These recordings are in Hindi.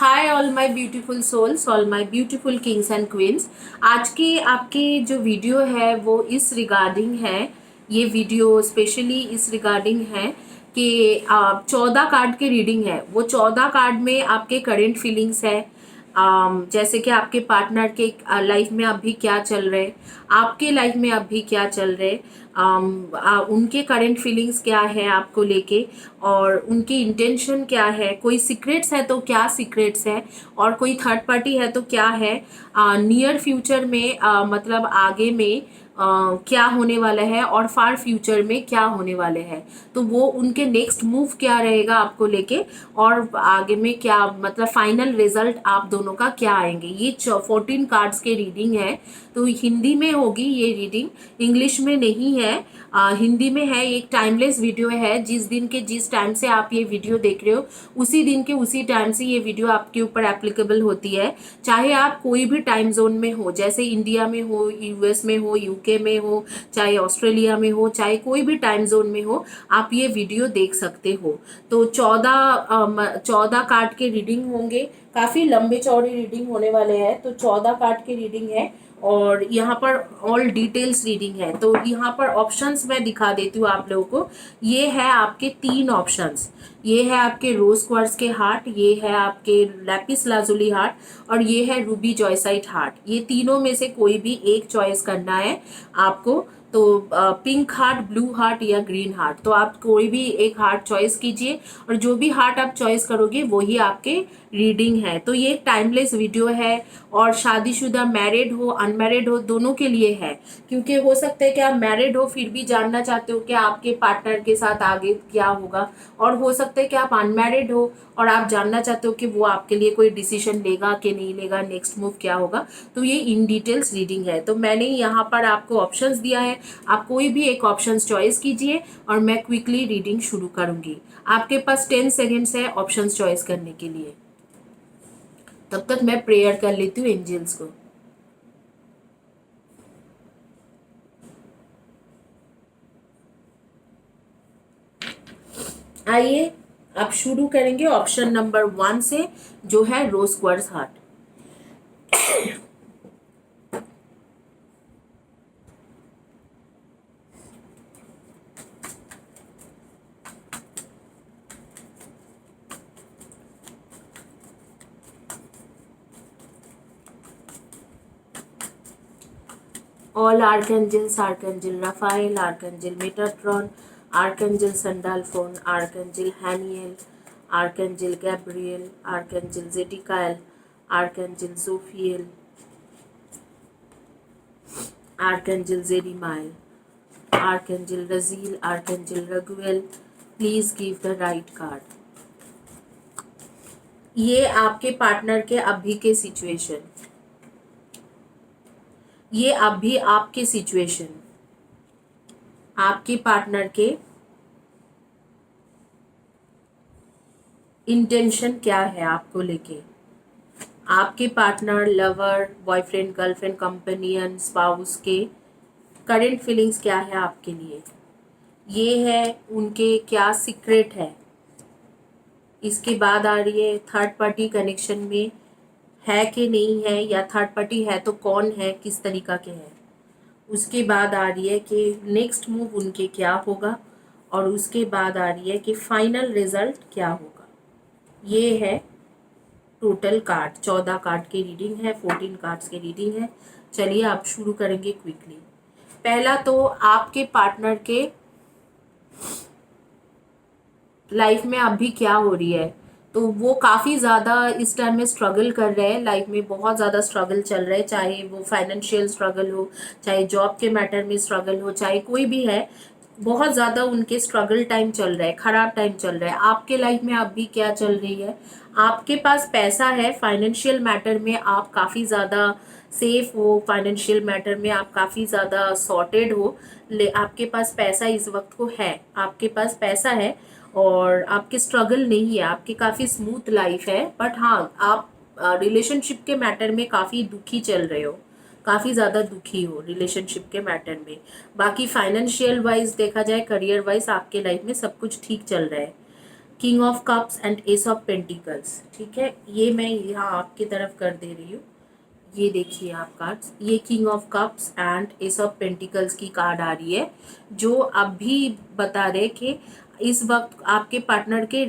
Hi all my beautiful souls, all my beautiful kings and queens. आज की आपकी जो वीडियो है वो इस रिगार्डिंग है। ये वीडियो स्पेशली इस रिगार्डिंग है कि 14 कार्ड की रीडिंग है। वो 14 कार्ड में आपके करेंट फीलिंग्स है। जैसे कि आपके पार्टनर के लाइफ में अभी क्या चल रहे, आपके लाइफ में अभी क्या चल रहे, उनके करंट फीलिंग्स क्या है आपको लेके, और उनकी इंटेंशन क्या है। कोई सीक्रेट्स है तो क्या सीक्रेट्स है, और कोई थर्ड पार्टी है तो क्या है। नियर फ्यूचर में मतलब आगे में क्या होने वाला है, और फार फ्यूचर में क्या होने वाले हैं। तो वो उनके नेक्स्ट मूव क्या रहेगा आपको लेके, और आगे में क्या मतलब फाइनल रिजल्ट आप दोनों का क्या आएंगे। ये 14 कार्ड्स के रीडिंग है। तो हिंदी में होगी ये रीडिंग, इंग्लिश में नहीं है। हिंदी में है। एक टाइमलेस वीडियो है। जिस दिन के जिस टाइम से आप ये वीडियो देख रहे हो उसी दिन के उसी टाइम से ये वीडियो आपके ऊपर एप्लीकेबल होती है। चाहे आप कोई भी टाइम जोन में हो, जैसे इंडिया में हो, यूएस में हो, यूके में हो, चाहे ऑस्ट्रेलिया में हो, चाहे कोई भी टाइम जोन में हो, आप ये वीडियो देख सकते हो। तो 14 कार्ड के रीडिंग होंगे। काफ़ी लंबे चौड़े रीडिंग होने वाले हैं। तो 14 कार्ड की रीडिंग है, और यहाँ पर ऑल डिटेल्स रीडिंग है। तो यहाँ पर ऑप्शंस मैं दिखा देती हूँ आप लोगों को। ये है आपके 3 ऑप्शंस। ये है आपके रोज क्वार्ट्ज के हार्ट, ये है आपके लैपिस लाजुली हार्ट, और ये है रूबी जॉयसाइट हार्ट। ये तीनों में से कोई भी एक चॉइस करना है आपको। तो पिंक हार्ट, ब्लू हार्ट या ग्रीन हार्ट, तो आप कोई भी एक हार्ट चॉइस कीजिए, और जो भी हार्ट आप चॉइस करोगे वही आपके रीडिंग है। तो ये एक टाइमलेस वीडियो है, और शादीशुदा, मैरिड हो, अनमैरिड हो, दोनों के लिए है। क्योंकि हो सकता है कि आप मैरिड हो फिर भी जानना चाहते हो कि आपके पार्टनर के साथ आगे क्या होगा, और हो सकता है कि आप अनमैरिड हो और आप जानना चाहते हो कि वो आपके लिए कोई डिसीजन लेगा कि नहीं लेगा, नेक्स्ट मूव क्या होगा। तो ये इन डिटेल्स रीडिंग है। तो मैंने यहाँ पर आपको ऑप्शंस दिया है, आप कोई भी एक ऑप्शंस चॉइस कीजिए, और मैं क्विकली रीडिंग शुरू करूंगी। आपके पास 10 सेकेंड्स है ऑप्शंस चॉइस करने के लिए। तब तक मैं प्रेयर कर लेती हूँ एंजल्स को। आइए अब शुरू करेंगे ऑप्शन नंबर 1 से, जो है rose quartz heart. All archangels, Archangel Raphael, Archangel Metatron, Archangel Sandalphon, Archangel Haniel, Archangel Gabriel, Archangel Zedekyle, Archangel Zophiel, Archangel Zedimiel, Archangel Raziel, Archangel Raguel. Please give the right card. ये आपके पार्टनर के अभी के सिचुएशन, ये अभी आपके सिचुएशन, आपके पार्टनर के इंटेंशन क्या है आपको लेके। आपके partner, lover, boyfriend, girlfriend, companion, spouse के करंट फीलिंग्स क्या है आपके लिए। ये है उनके क्या सीक्रेट है। इसके बाद आ रही है थर्ड पार्टी कनेक्शन में है कि नहीं है, या थर्ड पार्टी है तो कौन है, किस तरीका के है। उसके बाद आ रही है कि नेक्स्ट मूव उनके क्या होगा, और उसके बाद आ रही है कि फाइनल रिजल्ट क्या होगा। ये है टोटल कार्ड, 14 कार्ड की रीडिंग है, 14 कार्ड्स की रीडिंग है। चलिए आप शुरू करेंगे क्विकली। पहला तो आपके पार्टनर के लाइफ में अभी क्या हो रही है। तो वो काफ़ी ज़्यादा इस टाइम में स्ट्रगल कर रहे हैं, लाइफ में बहुत ज़्यादा स्ट्रगल चल रहा है। चाहे वो फाइनेंशियल स्ट्रगल हो, चाहे जॉब के मैटर में स्ट्रगल हो, चाहे कोई भी है, बहुत ज़्यादा उनके स्ट्रगल टाइम चल रहा है, ख़राब टाइम चल रहा है। आपके लाइफ में अभी क्या चल रही है, आपके पास पैसा है, फाइनेंशियल मैटर में आप काफ़ी ज़्यादा सेफ हो, फाइनेंशियल मैटर में आप काफ़ी ज़्यादा सॉर्टेड हो। आपके पास पैसा इस वक्त को है, आपके पास पैसा है, और आपके स्ट्रगल नहीं है, आपकी काफ़ी स्मूथ लाइफ है। बट हाँ, आप रिलेशनशिप के मैटर में काफ़ी दुखी चल रहे हो, काफ़ी ज़्यादा दुखी हो रिलेशनशिप के मैटर में। बाकी फाइनेंशियल वाइज देखा जाए, करियर वाइज आपके लाइफ में सब कुछ ठीक चल रहा है। King of cups and S of pentacles. ठीक है, ये मैं यहाँ आपकी तरफ कर दे रही हूँ। ये देखिए आप कार्ड्स, ये king of cups and S of pentacles की कार्ड आ रही है, जो अभी बता रहे कि इस वक्त आपके पार्टनर के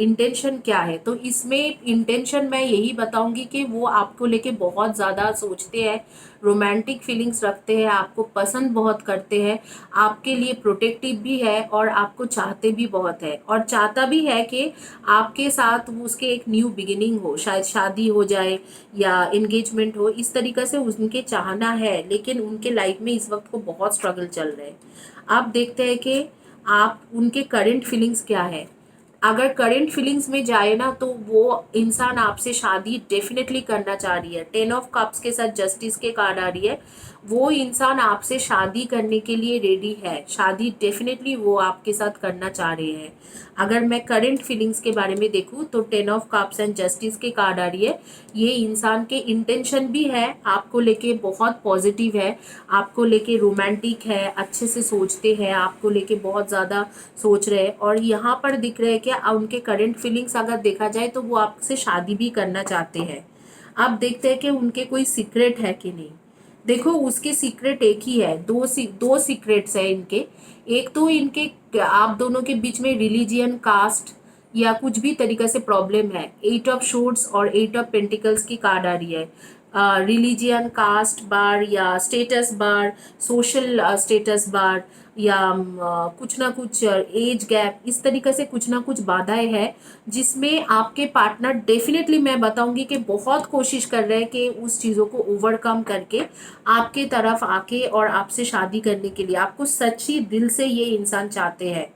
इंटेंशन क्या है। तो इसमें इंटेंशन मैं यही बताऊंगी कि वो आपको लेके बहुत ज़्यादा सोचते हैं, रोमांटिक फीलिंग्स रखते हैं, आपको पसंद बहुत करते हैं, आपके लिए प्रोटेक्टिव भी है और आपको चाहते भी बहुत है, और चाहता भी है कि आपके साथ उसके एक न्यू बिगिनिंग हो, शायद शादी हो जाए या एंगेजमेंट हो, इस तरीके से उनके चाहना है। लेकिन उनके लाइफ में इस वक्त को बहुत स्ट्रगल चल रहे हैं। आप देखते हैं कि आप उनके करंट फीलिंग्स क्या है। अगर करंट फीलिंग्स में जाए ना, तो वो इंसान आपसे शादी डेफिनेटली करना चाह रही है। 10 ऑफ कप्स के साथ जस्टिस के कार्ड आ रही है। वो इंसान आपसे शादी करने के लिए रेडी है, शादी डेफिनेटली वो आपके साथ करना चाह रहे हैं। अगर मैं करंट फीलिंग्स के बारे में देखूँ तो 10 ऑफ कप्स एंड जस्टिस के कार्ड आ रही है। ये इंसान के इंटेंशन भी है आपको लेके बहुत पॉजिटिव है, आपको लेके रोमांटिक है, अच्छे से सोचते हैं, आपको लेके बहुत ज़्यादा सोच रहे हैं। और यहाँ पर दिख रहे हैं कि उनके करंट फीलिंग्स अगर देखा जाए तो वो आपसे शादी भी करना चाहते हैं। आप देखते हैं कि उनके कोई सीक्रेट है कि नहीं। देखो, उसके सीक्रेट एक ही है, दो सीक्रेट्स है इनके। एक तो इनके आप दोनों के बीच में रिलीजियन, कास्ट या कुछ भी तरीके से प्रॉब्लम है। 8 ऑफ शोर्ट्स और 8 ऑफ पेंटिकल्स की कार्ड आ रही है। रिलीजियन, कास्ट बार या status bar, social status bar, या कुछ ना कुछ एज गैप, इस तरीके से कुछ ना कुछ बाधाएं हैं, जिसमें आपके पार्टनर डेफिनेटली मैं बताऊंगी कि बहुत कोशिश कर रहे हैं कि उस चीज़ों को ओवरकम करके आपके तरफ आके और आपसे शादी करने के लिए, आपको सच्ची दिल से ये इंसान चाहते हैं।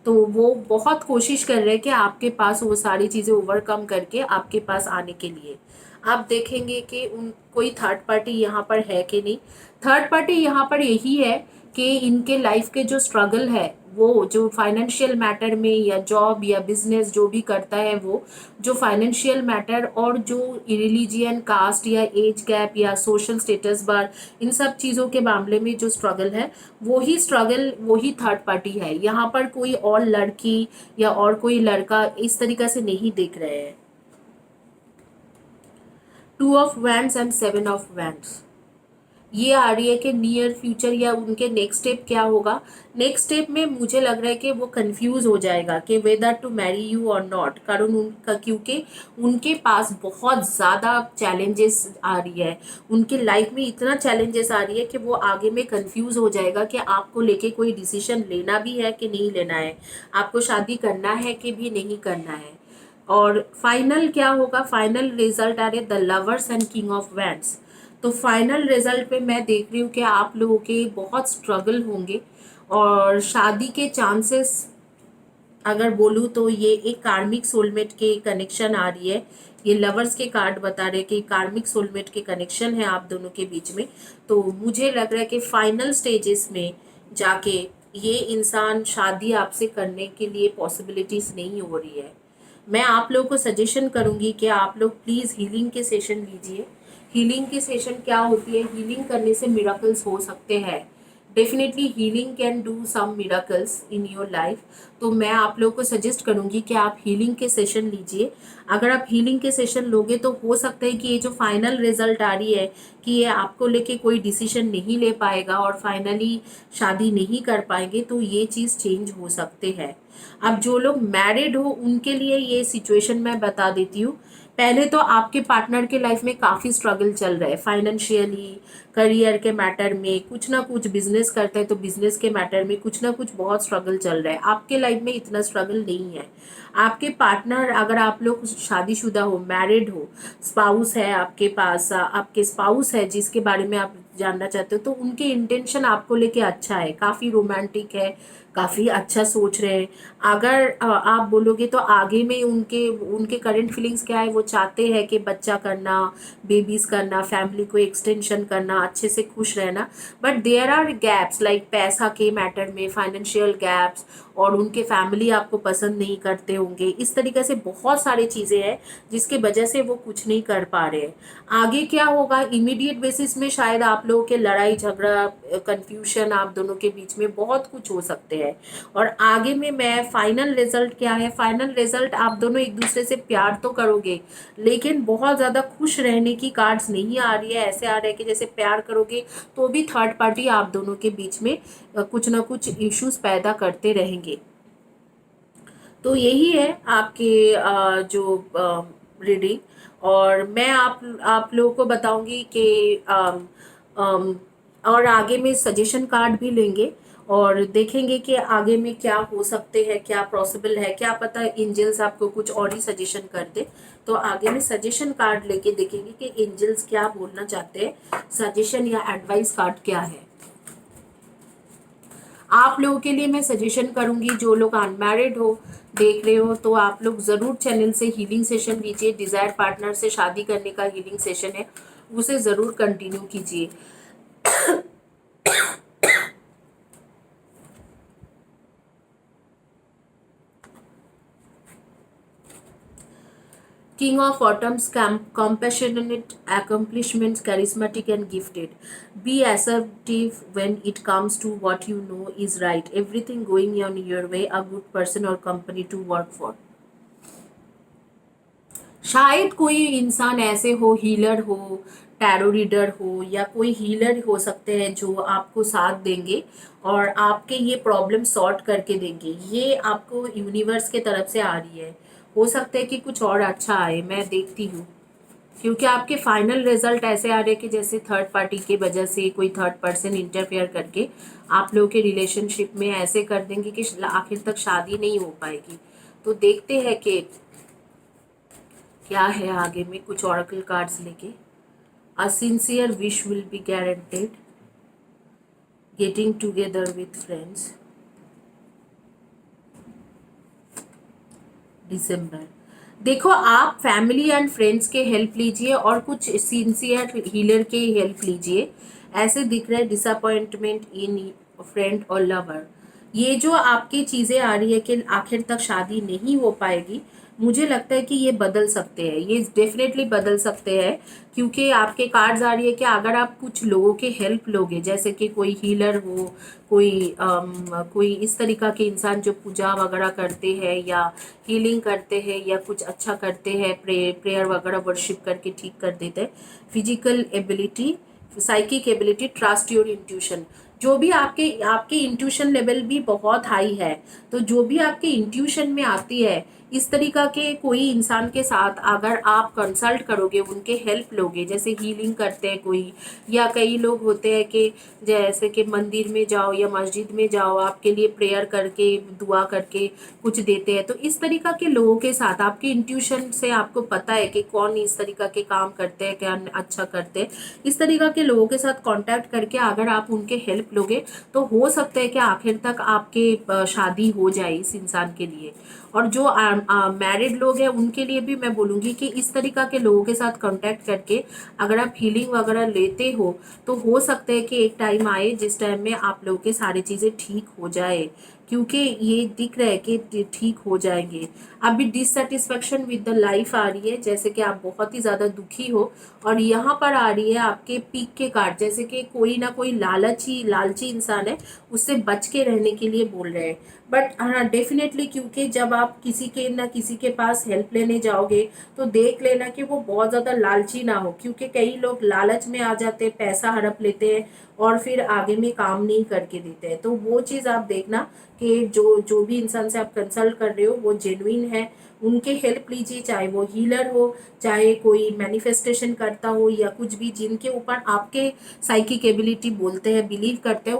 तो वो बहुत कोशिश कर रहे हैं कि आपके पास वो सारी चीज़ें ओवरकम करके आपके पास आने के लिए। आप देखेंगे कि उन कोई थर्ड पार्टी यहाँ पर है कि नहीं। थर्ड पार्टी यहाँ पर यही है कि इनके लाइफ के जो स्ट्रगल है, वो जो फाइनेंशियल मैटर में या जॉब या बिजनेस जो भी करता है, वो जो फाइनेंशियल मैटर और जो रिलीजियन, कास्ट या एज गैप या सोशल स्टेटस बार, इन सब चीज़ों के मामले में जो स्ट्रगल है, वही स्ट्रगल वही थर्ड पार्टी है। यहाँ पर कोई और लड़की या और कोई लड़का इस तरीके से नहीं देख रहे हैं। 2 of wands and 7 of wands ये आ रही है कि नियर फ्यूचर या उनके नेक्स्ट स्टेप क्या होगा। नेक्स्ट स्टेप में मुझे लग रहा है कि वो कंफ्यूज हो जाएगा कि वेदर टू मैरी यू और नॉट, कारण उनका, क्योंकि उनके पास बहुत ज़्यादा चैलेंजेस आ रही है, उनके लाइफ में इतना चैलेंजेस आ रही है कि वो आगे में कंफ्यूज हो जाएगा कि आपको लेके कोई डिसीजन लेना भी है कि नहीं लेना है, आपको शादी करना है कि भी नहीं करना है। और फाइनल क्या होगा, फाइनल रिजल्ट आ रहे the lovers and king of wands. तो फाइनल रिजल्ट पे मैं देख रही हूँ कि आप लोगों के बहुत स्ट्रगल होंगे और शादी के चांसेस अगर बोलूँ तो ये एक कार्मिक सोलमेट के कनेक्शन आ रही है। ये लवर्स के कार्ड बता रहे कि कार्मिक सोलमेट के कनेक्शन है आप दोनों के बीच में। तो मुझे लग रहा है कि फाइनल स्टेजेस में जाके ये इंसान शादी आपसे करने के लिए पॉसिबिलिटीज़ नहीं हो रही है। मैं आप लोगों को सजेशन करूंगी कि आप लोग प्लीज़ हीलिंग के सेशन लीजिए। हीलिंग के सेशन क्या होती है, हीलिंग करने से मिराकल्स हो सकते हैं। Definitely healing can do some miracles in your life. तो मैं आप लोगों को सजेस्ट करूंगी कि आप हीलिंग के सेशन लीजिए। अगर आप हीलिंग के सेशन लोगे तो हो सकता है कि ये जो फाइनल रिजल्ट आ रही है कि ये आपको लेके कोई डिसीजन नहीं ले पाएगा और फाइनली शादी नहीं कर पाएंगे, तो ये चीज़ चेंज हो सकते हैं। अब जो लोग मैरिड हो उनके लिए ये सिचुएशन मैं बता देती हूँ। पहले तो आपके पार्टनर के लाइफ में काफ़ी स्ट्रगल चल रहा है, फाइनेंशियली, करियर के मैटर में, कुछ ना कुछ बिजनेस करते हैं तो बिजनेस के मैटर में कुछ ना कुछ बहुत स्ट्रगल चल रहा है। आपके लाइफ में इतना स्ट्रगल नहीं है। आपके पार्टनर, अगर आप लोग शादीशुदा हो, मैरिड हो, स्पाउस है आपके पास, आपके स्पाउस है जिसके बारे में आप जानना चाहते हो, तो उनके इंटेंशन आपको लेके अच्छा है, काफ़ी रोमांटिक है, काफ़ी अच्छा सोच रहे हैं। अगर आप बोलोगे तो आगे में उनके उनके करंट फीलिंग्स क्या है, वो चाहते हैं कि बच्चा करना, बेबीज करना, फैमिली को एक्सटेंशन करना, अच्छे से खुश रहना। But there are gaps like पैसा के मैटर में, फाइनेंशियल गैप्स, और उनके फैमिली आपको पसंद नहीं करते होंगे। इस तरीके से बहुत सारी चीज़ें हैं जिसके वजह से वो कुछ नहीं कर पा रहे हैं। आगे क्या होगा, इमीडिएट बेसिस में शायद आप लोगों के लड़ाई झगड़ा, कंफ्यूशन आप दोनों के बीच में बहुत कुछ हो सकते हैं। हैं। और आगे में मैं फाइनल रिजल्ट क्या है, फाइनल रिजल्ट आप दोनों एक दूसरे से प्यार तो करोगे, लेकिन बहुत ज़्यादा खुश रहने की कार्ड्स नहीं आ रही है। ऐसे आ रहा है कि जैसे प्यार करोगे तो भी थर्ड पार्टी आप दोनों के बीच में कुछ ना कुछ इश्यूज पैदा करते रहेंगे। तो यही है आपके जो रीडिंग। और मैं आप लोगों को बताऊंगी कि अम, और आगे में सजेशन कार्ड भी लेंगे और देखेंगे कि आगे में क्या हो सकते हैं, क्या पॉसिबल है, क्या पता एंजल्स आपको कुछ और ही सजेशन कर दे। तो आगे में सजेशन कार्ड लेके देखेंगे कि एंजल्स क्या बोलना चाहते हैं, सजेशन या एडवाइस कार्ड क्या है। आप लोगों के लिए मैं सजेशन करूंगी, जो लोग अनमैरिड हो देख रहे हो तो आप लोग ज़रूर चैनल से हीलिंग सेशन लीजिए। डिज़ायर पार्टनर से शादी करने का हीलिंग सेशन है, उसे ज़रूर कंटिन्यू कीजिए। King of Autumn's compassionate accomplishments, charismatic and gifted. Be assertive when it comes to what you know is right. Everything going on your way, a good person or company to work for. शायद कोई इंसान ऐसे हो, हीलर हो, टैरो रीडर हो, या कोई हीलर हो सकते हैं जो आपको साथ देंगे और आपके ये प्रॉब्लम सॉर्ट करके देंगे। ये आपको यूनिवर्स के तरफ से आ रही है। हो सकता है कि कुछ और अच्छा आए, मैं देखती हूँ, क्योंकि आपके फाइनल रिजल्ट ऐसे आ रहे हैं कि जैसे थर्ड पार्टी के वजह से कोई थर्ड पर्सन इंटरफेयर करके आप लोगों के रिलेशनशिप में ऐसे कर देंगे कि आखिर तक शादी नहीं हो पाएगी। तो देखते हैं कि क्या है आगे में, कुछ ऑरेकल कार्ड्स लेके। A sincere wish will be guaranteed, getting together with friends, December. देखो, आप फैमिली एंड फ्रेंड्स के हेल्प लीजिए और कुछ सिंसियर हीलर के हेल्प लीजिए। ऐसे दिख रहा है डिसअपॉइंटमेंट इन फ्रेंड और लवर। ये जो आपकी चीज़ें आ रही है कि आखिर तक शादी नहीं हो पाएगी, मुझे लगता है कि ये बदल सकते हैं, ये डेफिनेटली बदल सकते हैं। क्योंकि आपके कार्ड्स आ रही है कि अगर आप कुछ लोगों के हेल्प लोगे, जैसे कि कोई हीलर हो, कोई इस तरीका के इंसान जो पूजा वगैरह करते हैं या हीलिंग करते हैं या कुछ अच्छा करते हैं, प्रेयर वगैरह वर्शिप करके ठीक कर देते हैं। Physical ability, psychic ability, trust your intuition. जो भी आपके आपके इंट्यूशन लेवल भी बहुत हाई है, तो जो भी आपके इंट्यूशन में आती है, इस तरीका के कोई इंसान के साथ अगर आप कंसल्ट करोगे, उनके हेल्प लोगे, जैसे हीलिंग करते हैं कोई, या कई लोग होते हैं कि जैसे कि मंदिर में जाओ या मस्जिद में जाओ, आपके लिए प्रेयर करके दुआ करके कुछ देते हैं। तो इस तरीका के लोगों के साथ आपके इंट्यूशन से आपको पता है कि कौन इस तरीका के काम करते हैं, क्या अच्छा करते हैं। इस तरीका के लोगों के साथ कांटेक्ट करके अगर आप उनके हेल्प लोगे तो हो सकता है कि आखिर तक आपके शादी हो जाए इस इंसान के लिए। और जो मैरिड लोग हैं उनके लिए भी मैं बोलूँगी कि इस तरीका के लोगों के साथ कांटेक्ट करके अगर आप हीलिंग वगैरह लेते हो तो हो सकता है कि एक टाइम आए जिस टाइम में आप लोगों के सारी चीज़ें ठीक हो जाए, क्योंकि ये दिख रहा है कि ठीक हो जाएंगे। अभी डिससेटिस्फेक्शन विद द लाइफ आ रही है, जैसे कि आप बहुत ही ज़्यादा दुखी हो, और यहाँ पर आ रही है आपके पीक के कार्ड, जैसे कि कोई ना कोई लालची इंसान है, उससे बच के रहने के लिए बोल रहे हैं। बट हाँ, डेफिनेटली, क्योंकि जब आप किसी के ना किसी के पास हेल्प लेने जाओगे तो देख लेना कि वो बहुत ज़्यादा लालची ना हो, क्योंकि कई लोग लालच में आ जाते हैं, पैसा हड़प लेते हैं और फिर आगे में काम नहीं करके देते हैं। तो वो चीज़ आप देखना कि जो जो भी इंसान से आप कंसल्ट कर रहे हो वो जेन्युइन है, उनके हेल्प लीजिए, चाहे वो हीलर हो, चाहे कोई मैनिफेस्टेशन करता हो, या कुछ भी जिनके ऊपर आपके साइकिक एबिलिटी बोलते हैं, बिलीव करते हैं,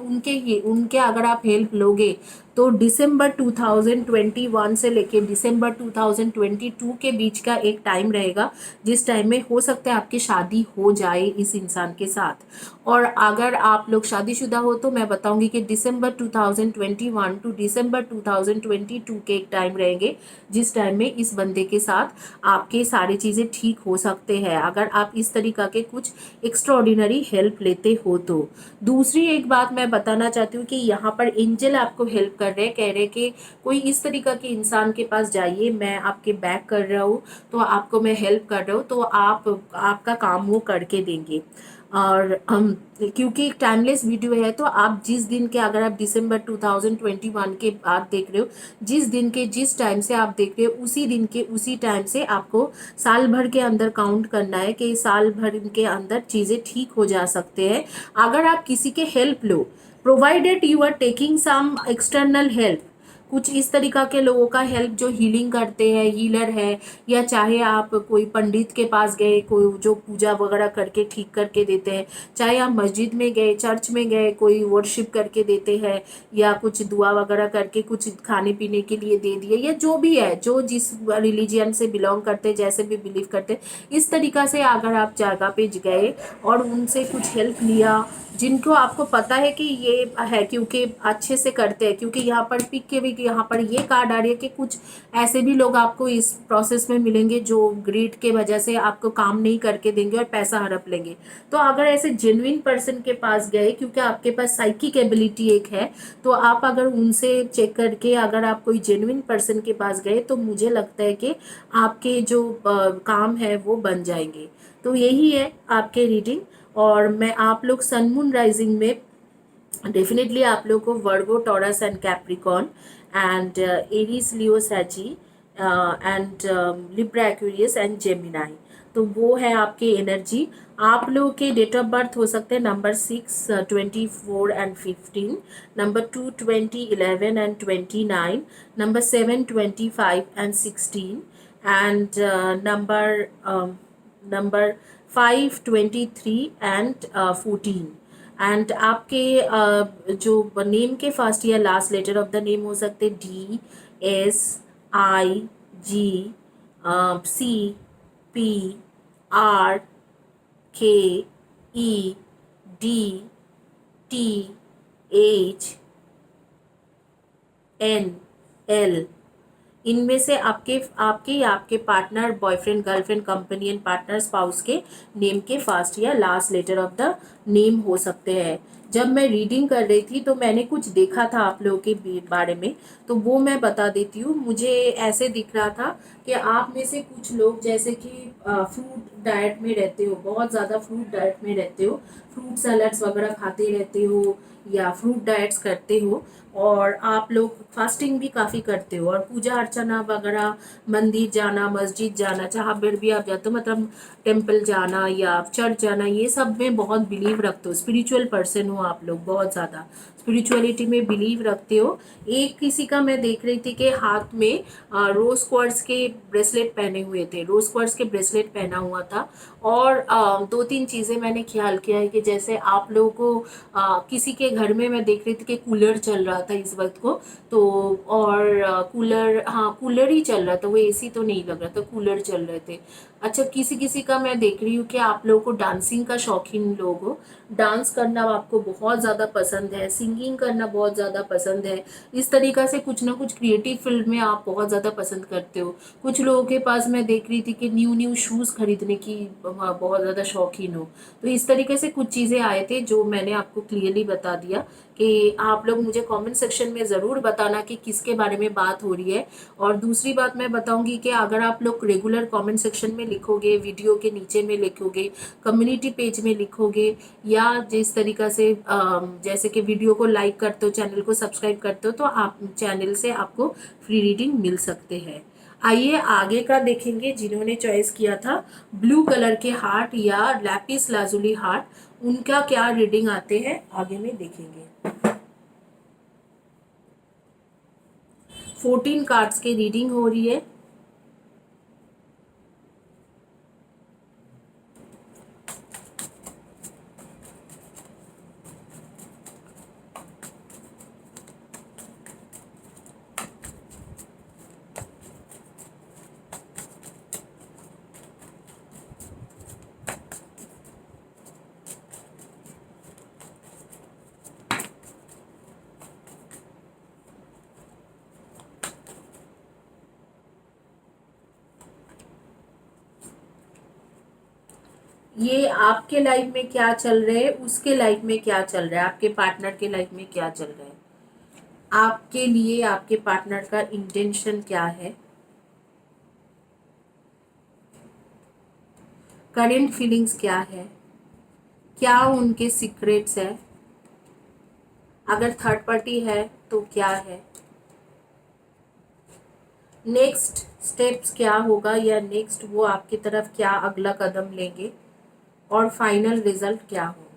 उनके अगर आप हेल्प लोगे तो दिसंबर 2021 से लेके दिसंबर 2022 के बीच का एक टाइम रहेगा, जिस टाइम में हो सकता है आपकी शादी हो जाए इस इंसान के साथ। और अगर आप लोग शादीशुदा हो तो मैं बताऊंगी कि दिसंबर 2021 टू दिसंबर 2022 के एक टाइम रहेंगे, जिस टाइम में इस बंदे के साथ आपके सारी चीज़ें ठीक हो सकते हैं, अगर आप इस तरीका के कुछ एक्स्ट्राऑर्डिनरी हेल्प लेते हो तो। दूसरी एक बात मैं बताना चाहती हूँ कि यहाँ पर एंजल आपको हेल्प कर रहे हैं, कह रहे हैं कि कोई इस तरीका के इंसान के पास जाइए, मैं आपके बैक कर रहा हूँ, तो आपको मैं हेल्प कर रहा हूँ, तो आपका काम वो करके देंगे। और क्योंकि एक टाइमलेस वीडियो है, तो आप जिस दिन के, अगर आप दिसंबर 2021 के आप देख रहे हो, जिस दिन के जिस टाइम से आप देख रहे हो, उसी दिन के उसी टाइम से आपको साल भर के अंदर काउंट करना है कि साल भर के अंदर चीज़ें ठीक हो जा सकते हैं अगर आप किसी के हेल्प लो, provided you are taking some external help. कुछ इस तरीका के लोगों का हेल्प जो हीलिंग करते हैं, हीलर है, या चाहे आप कोई पंडित के पास गए, कोई जो पूजा वगैरह करके ठीक करके देते हैं, चाहे आप मस्जिद में गए, चर्च में गए, कोई वर्शिप करके देते हैं, या कुछ दुआ वगैरह करके कुछ खाने पीने के लिए दे दिए, या जो भी है, जो जिस रिलीजियन से बिलोंग करते हैं, जैसे भी बिलीव करते हैं, इस तरीका से अगर आप जगह पे गए और उनसे कुछ हेल्प लिया, जिनको आपको पता है कि ये है, क्योंकि अच्छे से करते हैं, क्योंकि यहाँ पर पिक के भी यहाँ पर ये कार्ड आ रही है कि कुछ ऐसे भी लोग आपको इस प्रोसेस में मिलेंगे जो ग्रीड के वजह से आपको काम नहीं करके देंगे और पैसा हड़प लेंगे। तो अगर ऐसे जेन्युइन पर्सन के पास गए, क्योंकि आपके पास साइकिक एबिलिटी एक है, तो आप अगर उनसे चेक करके अगर आप कोई जेन्युइन पर्सन के पास गए, तो मुझे लगता है कि आपके जो काम है वो बन जाएंगे। तो यही है आपके रीडिंग। और मैं आप लोग सन मून राइजिंग में डेफिनेटली आप लोग को Virgo, Taurus and Capricorn and Aries, Leo, Sagi and Libra, Aquarius and Gemini, तो वो है आपके एनर्जी। आप लोगों के डेट ऑफ बर्थ हो सकते हैं number 6, 24 and 15, number 2, 20, 11 and 29, number 7, 25 and 16, and number 5, 23 and 14। And आपके जो नेम के फर्स्ट या last letter of the name हो सकते D, S, I, G, C, P, R, K, E, D, T, H, N, L। इनमें से आपके आपके या आपके partner, boyfriend, girlfriend, companion, partner, spouse के नेम के फर्स्ट या last letter of the name हो सकते हैं। जब मैं रीडिंग कर रही थी तो मैंने कुछ देखा था आप लोगों के बारे में, तो वो मैं बता देती हूँ। मुझे ऐसे दिख रहा था कि आप में से कुछ लोग जैसे कि फ्रूट डाइट में रहते हो, बहुत ज़्यादा फ्रूट डाइट में रहते हो, फ्रूट सैलड्स वगैरह खाते रहते हो या फ्रूट डाइट्स करते हो, और आप लोग फास्टिंग भी काफ़ी करते हो, और पूजा अर्चना वगैरह, मंदिर जाना, मस्जिद जाना, जहाँ पर भी आप जाते हो, मतलब टेम्पल जाना या चर्च जाना, ये सब में बहुत बिलीव रखते हो, स्पिरिचुअल पर्सन हो आप लोग, बहुत ज़्यादा स्पिरिचुअलिटी में बिलीव रखते हो। एक किसी का मैं देख रही थी कि हाथ में रोज क्वार्ट्ज के ब्रेसलेट पहने हुए थे, रोज क्वार्ट्ज के ब्रेसलेट पहना हुआ था। और दो तीन चीज़ें मैंने ख्याल किया है कि जैसे आप लोगों को किसी के घर में मैं देख रही थी कि कूलर चल रहा था इस वक्त को, तो और कूलर, हाँ कूलर ही चल रहा था, वो एसी तो नहीं लग रहा था, कूलर चल रहे थे। अच्छा, किसी किसी का मैं देख रही हूँ कि आप लोगों को डांसिंग का शौकीन लोग हो, डांस करना आपको बहुत ज़्यादा पसंद है, सिंगिंग करना बहुत ज़्यादा पसंद है, इस तरीक़ा से कुछ ना कुछ क्रिएटिव फील्ड में आप बहुत ज़्यादा पसंद करते हो। कुछ लोगों के पास मैं देख रही थी कि न्यू न्यू शूज़ खरीदने की बहुत ज़्यादा शौकीन हो। तो इस तरीके से कुछ चीज़ें आए थे जो मैंने आपको क्लियरली बता दिया कि आप लोग मुझे कमेंट सेक्शन में ज़रूर बताना कि किसके बारे में बात हो रही है। और दूसरी बात मैं बताऊंगी कि अगर आप लोग रेगुलर कमेंट सेक्शन में लिखोगे, वीडियो के नीचे में लिखोगे, कम्युनिटी पेज में लिखोगे, या जिस तरीक़ा से जैसे कि वीडियो को लाइक करते हो, चैनल को सब्सक्राइब करते हो, तो आप चैनल से आपको फ्री रीडिंग मिल सकते हैं। आइए आगे का देखेंगे। जिन्होंने चॉइस किया था ब्लू कलर के हार्ट या लैपिस लाजुली हार्ट, उनका क्या रीडिंग आते हैं आगे में देखेंगे। 14 कार्ड्स की रीडिंग हो रही है। ये आपके लाइफ में क्या चल रहा है, उसके लाइफ में क्या चल रहा है, आपके पार्टनर के लाइफ में क्या चल रहा है, आपके लिए आपके पार्टनर का इंटेंशन क्या है, करेंट फीलिंग्स क्या है, क्या उनके सीक्रेट्स है, अगर थर्ड पार्टी है तो क्या है, नेक्स्ट स्टेप्स क्या होगा, या नेक्स्ट वो आपकी तरफ क्या अगला कदम लेंगे, और फाइनल रिजल्ट क्या होंगे।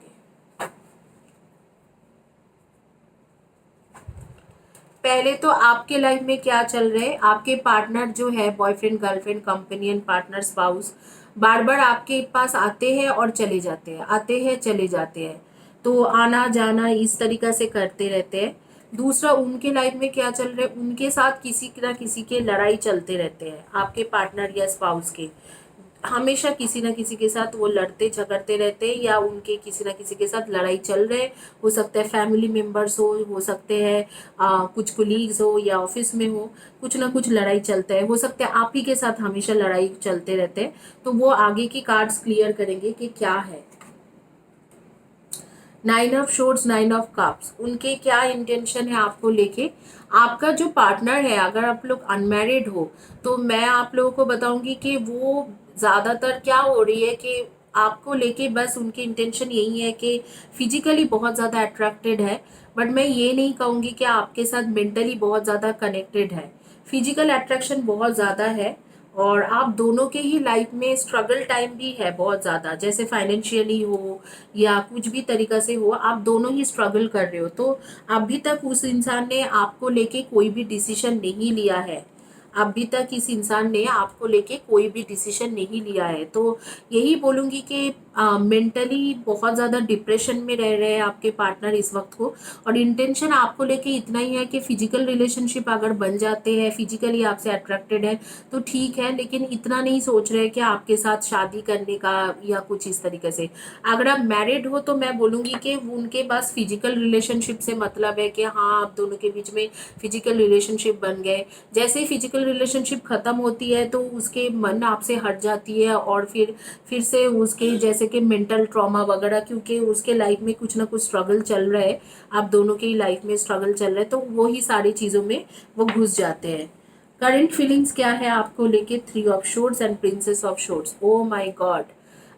पहले तो आपके लाइफ में क्या चल रहा है, आपके पार्टनर जो है, boyfriend, girlfriend, companion, partner, spouse, बार बार आपके पास आते हैं और चले जाते हैं, आते हैं चले जाते हैं, तो आना जाना इस तरीका से करते रहते हैं। दूसरा, उनके लाइफ में क्या चल रहा है, उनके साथ किसी ना किसी के लड़ाई चलते रहते हैं, आपके पार्टनर या स्पाउस के, हमेशा किसी ना किसी के साथ वो लड़ते झगड़ते रहते हैं, या उनके किसी ना किसी के साथ लड़ाई चल रहे, हो सकता है फैमिली मेम्बर्स हो सकते हैं कुछ कुलीग्स हो, या ऑफिस में हो, कुछ ना कुछ लड़ाई चलता है, हो सकता है आप ही के साथ हमेशा लड़ाई चलते रहते हैं। तो वो आगे की कार्ड्स क्लियर करेंगे कि क्या है। 9 ऑफ शोर्ट्स, 9 ऑफ कप्स, उनके क्या इंटेंशन है आपको लेके। आपका जो पार्टनर है, अगर आप लोग अनमैरिड हो, तो मैं आप लोगों को बताऊंगी कि वो ज़्यादातर क्या हो रही है कि आपको लेके बस उनकी इंटेंशन यही है कि फिजिकली बहुत ज़्यादा अट्रैक्टेड है, बट मैं ये नहीं कहूँगी कि आपके साथ मेंटली बहुत ज़्यादा कनेक्टेड है। फिजिकल अट्रैक्शन बहुत ज़्यादा है, और आप दोनों के ही लाइफ में स्ट्रगल टाइम भी है बहुत ज़्यादा, जैसे फाइनेंशियली हो या कुछ भी तरीका से हो, आप दोनों ही स्ट्रगल कर रहे हो। तो अभी तक उस इंसान ने आपको लेके कोई भी डिसीजन नहीं लिया है, अभी तक इस इंसान ने आपको लेके कोई भी डिसीजन नहीं लिया है। तो यही बोलूँगी कि मेंटली बहुत ज़्यादा डिप्रेशन में रह रहे हैं आपके पार्टनर इस वक्त को, और इंटेंशन आपको लेके इतना ही है कि फिजिकल रिलेशनशिप अगर बन जाते हैं, फिजिकली आपसे अट्रैक्टेड है तो ठीक है, लेकिन इतना नहीं सोच रहे कि आपके साथ शादी करने का या कुछ इस तरीके से। अगर आप मैरिड हो तो मैं बोलूँगी कि उनके पास फिजिकल रिलेशनशिप से मतलब है कि हाँ, आप दोनों के बीच में फिजिकल रिलेशनशिप बन गए। जैसे ही फिजिकल रिलेशनशिप ख़त्म होती है तो उसके मन आपसे हट जाती है, और फिर से उसके जैसे कि मेंटल ट्रॉमा वगैरह, क्योंकि उसके लाइफ में कुछ ना कुछ स्ट्रगल चल रहा है, आप दोनों के ही लाइफ में स्ट्रगल चल रहा है, तो वो ही सारी चीज़ों में वो घुस जाते हैं। करंट फीलिंग्स क्या है आपको लेके, 3 of shorts and princess of shorts. Oh my God,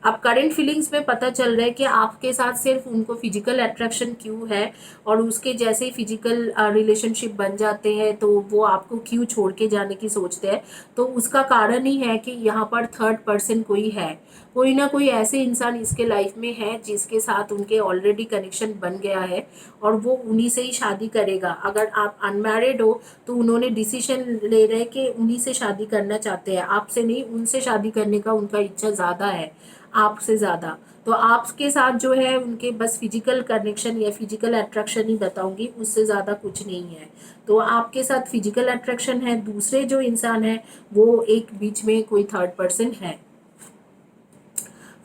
अब करंट फीलिंग्स में पता चल रहा है कि आपके साथ सिर्फ उनको फिजिकल अट्रैक्शन क्यों है, और उसके जैसे ही फिजिकल रिलेशनशिप बन जाते हैं तो वो आपको क्यों छोड़ के जाने की सोचते हैं। तो उसका कारण ही है कि यहाँ पर थर्ड पर्सन कोई है, कोई ना कोई ऐसे इंसान इसके लाइफ में है जिसके साथ उनके ऑलरेडी कनेक्शन बन गया है, और वो उन्हीं से ही शादी करेगा। अगर आप अनमैरिड हो तो उन्होंने डिसीजन ले रहे कि उन्हीं से शादी करना चाहते हैं, आपसे नहीं, उनसे शादी करने का उनका इच्छा ज़्यादा है आपसे ज़्यादा। तो आपके साथ जो है उनके बस फिजिकल कनेक्शन या फिजिकल अट्रैक्शन ही बताऊंगी, उससे ज़्यादा कुछ नहीं है। तो आपके साथ फिजिकल अट्रैक्शन है, दूसरे जो इंसान है वो एक बीच में कोई थर्ड पर्सन है।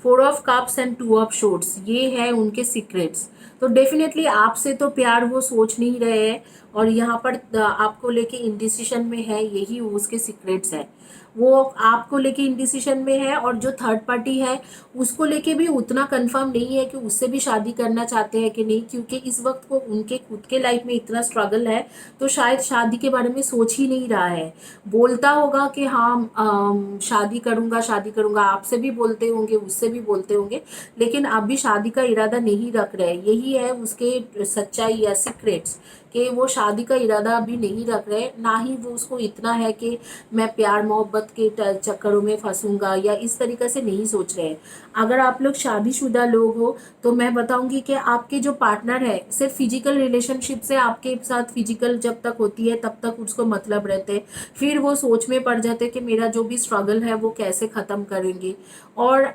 4 of cups and 2 of shorts, ये है उनके सीक्रेट्स। तो डेफिनेटली आपसे तो प्यार वो सोच नहीं रहे हैं, और यहाँ पर आपको लेके इंडिसिशन में है, यही उसके सीक्रेट्स है। वो आपको लेके इंडिसिशन में है, और जो थर्ड पार्टी है उसको लेके भी उतना कंफर्म नहीं है कि उससे भी शादी करना चाहते हैं कि नहीं, क्योंकि इस वक्त को उनके खुद के लाइफ में इतना स्ट्रगल है, तो शायद शादी के बारे में सोच ही नहीं रहा है। बोलता होगा कि हाँ शादी करूंगा, शादी करूंगा, आपसे भी बोलते होंगे, उससे भी बोलते होंगे, लेकिन अभी शादी का इरादा नहीं रख रहे। यही है उसके सच्चाई या सीक्रेट्स, कि वो शादी का इरादा अभी नहीं रख रहे, ना ही वो उसको इतना है कि मैं प्यार मोहब्बत के चक्करों में फंसूंगा, या इस तरीके से नहीं सोच रहे हैं। अगर आप लोग शादीशुदा लोग हो तो मैं बताऊंगी कि आपके जो पार्टनर है सिर्फ फिजिकल रिलेशनशिप से आपके साथ फिजिकल जब तक होती है तब तक उसको मतलब रहते हैं, फिर वो सोच में पड़ जाते हैं कि मेरा जो भी स्ट्रगल है वो कैसे ख़त्म करेंगे। और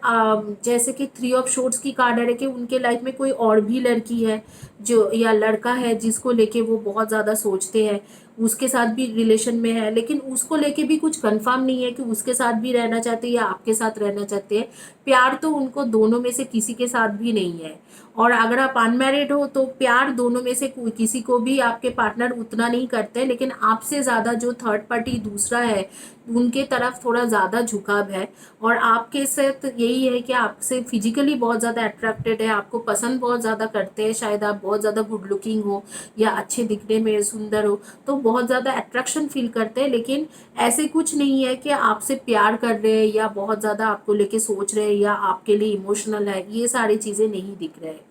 जैसे कि 3 ऑफ शोर्ट्स की कार्ड है कि उनके लाइफ में कोई और भी लड़की है जो, या लड़का है जिसको लेके वो बहुत ज़्यादा सोचते हैं, उसके साथ भी रिलेशन में है, लेकिन उसको लेके भी कुछ कंफर्म नहीं है कि उसके साथ भी रहना चाहते हैं या आपके साथ रहना चाहते हैं। प्यार तो उनको दोनों में से किसी के साथ भी नहीं है। और अगर आप अनमैरिड हो तो प्यार दोनों में से किसी को भी आपके पार्टनर उतना नहीं करते हैं, लेकिन आपसे ज़्यादा जो थर्ड पार्टी दूसरा है उनके तरफ थोड़ा ज़्यादा झुकाव है। और आपके साथ यही है कि आपसे फिजिकली बहुत ज़्यादा अट्रैक्टेड है, आपको पसंद बहुत ज़्यादा करते हैं, शायद आप बहुत ज़्यादा गुड लुकिंग हो या अच्छे दिखने में सुंदर हो, तो बहुत ज़्यादा अट्रैक्शन फील करते हैं। लेकिन ऐसे कुछ नहीं है कि आपसे प्यार कर रहे हैं या बहुत ज़्यादा आपको लेके सोच रहे हैं या आपके लिए इमोशनल है, ये सारी चीज़ें नहीं दिख रहे हैं।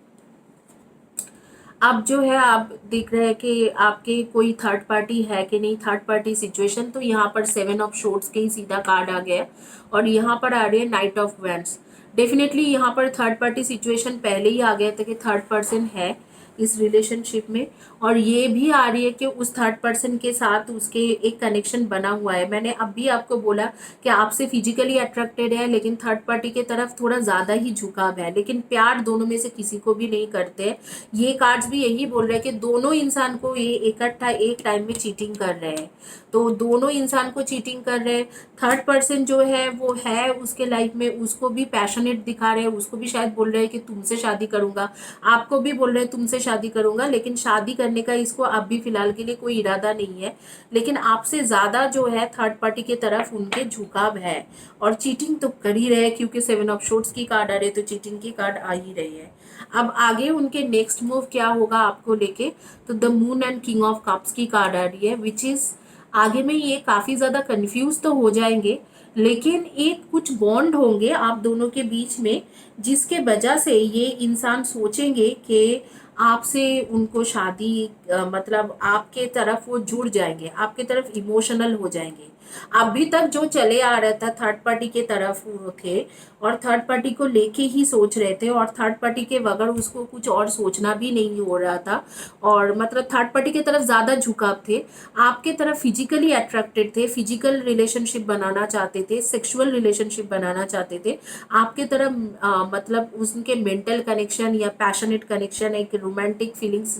अब जो है आप देख रहे हैं कि आपके कोई थर्ड पार्टी है कि नहीं, थर्ड पार्टी सिचुएशन। तो यहाँ पर 7 ऑफ शोर्ट्स के ही सीधा कार्ड आ गया है और यहाँ पर आ रही है नाइट ऑफ वैंड्स। डेफिनेटली यहाँ पर थर्ड पार्टी सिचुएशन पहले ही आ गया था कि थर्ड पर्सन है इस रिलेशनशिप में। और ये भी आ रही है कि उस थर्ड पर्सन के साथ उसके एक कनेक्शन बना हुआ है। मैंने अभी आपको बोला कि आपसे फिजिकली अट्रैक्टेड है, लेकिन थर्ड पार्टी के तरफ थोड़ा ज़्यादा ही झुकाव है, लेकिन प्यार दोनों में से किसी को भी नहीं करते। ये कार्ड्स भी यही बोल रहे हैं कि दोनों इंसान को ये इकट्ठा एक टाइम में चीटिंग कर रहे हैं। तो दोनों इंसान को चीटिंग कर रहे हैं। थर्ड पर्सन जो है वो है उसके लाइफ में, उसको भी पैशनेट दिखा रहे हैं, उसको भी शायद बोल रहे हैं कि तुमसे शादी करूंगा, आपको भी बोल रहे हैं तुमसे शादी करूंगा, लेकिन शादी करने का इसको अभी फिलहाल के लिए कोई इरादा नहीं है। लेकिन आपसे ज़्यादा जो है थर्ड पार्टी की तरफ उनके झुकाव है और चीटिंग तो कर ही रहे हैं, क्योंकि 7 ऑफ शोर्ट्स की कार्ड आ रही है तो चीटिंग की कार्ड आ ही रही है। अब आगे उनके नेक्स्ट मूव क्या होगा आपको लेके, तो the moon and king of cups की कार्ड आ रही है, विच इज आगे में ये काफ़ी ज़्यादा कंफ्यूज तो हो जाएंगे, लेकिन एक कुछ बॉन्ड होंगे आप दोनों के बीच में, जिसके वजह से ये इंसान सोचेंगे कि आपसे उनको शादी मतलब आपके तरफ वो जुड़ जाएंगे, आपके तरफ इमोशनल हो जाएंगे। अभी तक जो चले आ रहा था थर्ड पार्टी के तरफ वो थे और थर्ड पार्टी को लेके ही सोच रहे थे, और थर्ड पार्टी के बगैर उसको कुछ और सोचना भी नहीं हो रहा था। और मतलब थर्ड पार्टी की तरफ ज़्यादा झुकाव थे, आपके तरफ फिजिकली अट्रैक्टेड थे, फिजिकल रिलेशनशिप बनाना चाहते थे, सेक्सुअल रिलेशनशिप बनाना चाहते थे। आपके तरफ मतलब उसके मेंटल कनेक्शन या पैशनेट कनेक्शन, एक रोमांटिक फीलिंग्स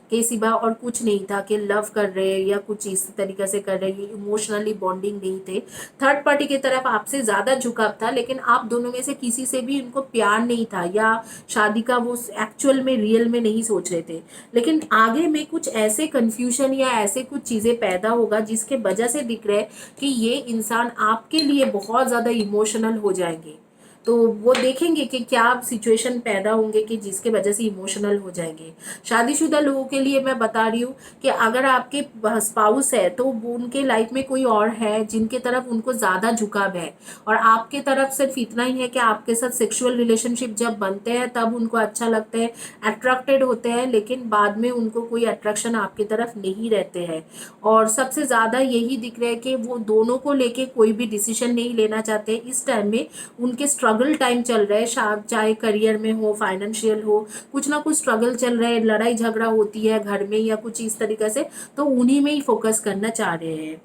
के सिवा और कुछ नहीं था कि लव कर रहे हैं या कुछ इस तरीके से कर रहे हैं, इमोशनली बॉन्डिंग नहीं थे। थर्ड पार्टी की तरफ आपसे ज़्यादा झुकाव था, लेकिन आप दोनों में से किसी से भी उनको प्यार नहीं था या शादी का वो एक्चुअल में रियल में नहीं सोच रहे थे। लेकिन आगे में कुछ ऐसे कन्फ्यूजन या ऐसे कुछ चीज़ें पैदा होगा जिसके वजह से दिख रहा है कि ये इंसान आपके लिए बहुत ज़्यादा इमोशनल हो जाएंगे। तो वो देखेंगे कि क्या सिचुएशन पैदा होंगे कि जिसके वजह से इमोशनल हो जाएंगे। शादीशुदा लोगों के लिए मैं बता रही हूँ कि अगर आपके स्पाउस है तो वो उनके लाइफ में कोई और है जिनके तरफ उनको ज़्यादा झुकाव है, और आपके तरफ सिर्फ इतना ही है कि आपके साथ सेक्सुअल रिलेशनशिप जब बनते हैं तब उनको अच्छा लगता है, अट्रैक्टेड होते हैं, लेकिन बाद में उनको कोई अट्रैक्शन आपकी तरफ नहीं रहते हैं। और सबसे ज़्यादा यही दिख रहा है कि वो दोनों को लेके कोई भी डिसीजन नहीं लेना चाहते इस टाइम में। उनके स्ट्रगल टाइम चल रहा है, चाहे करियर में हो, फाइनेंशियल हो, कुछ ना कुछ स्ट्रगल चल रहा है, लड़ाई झगड़ा होती है घर में या कुछ इस तरीके से, तो उन्हीं में ही फोकस करना चाह रहे हैं।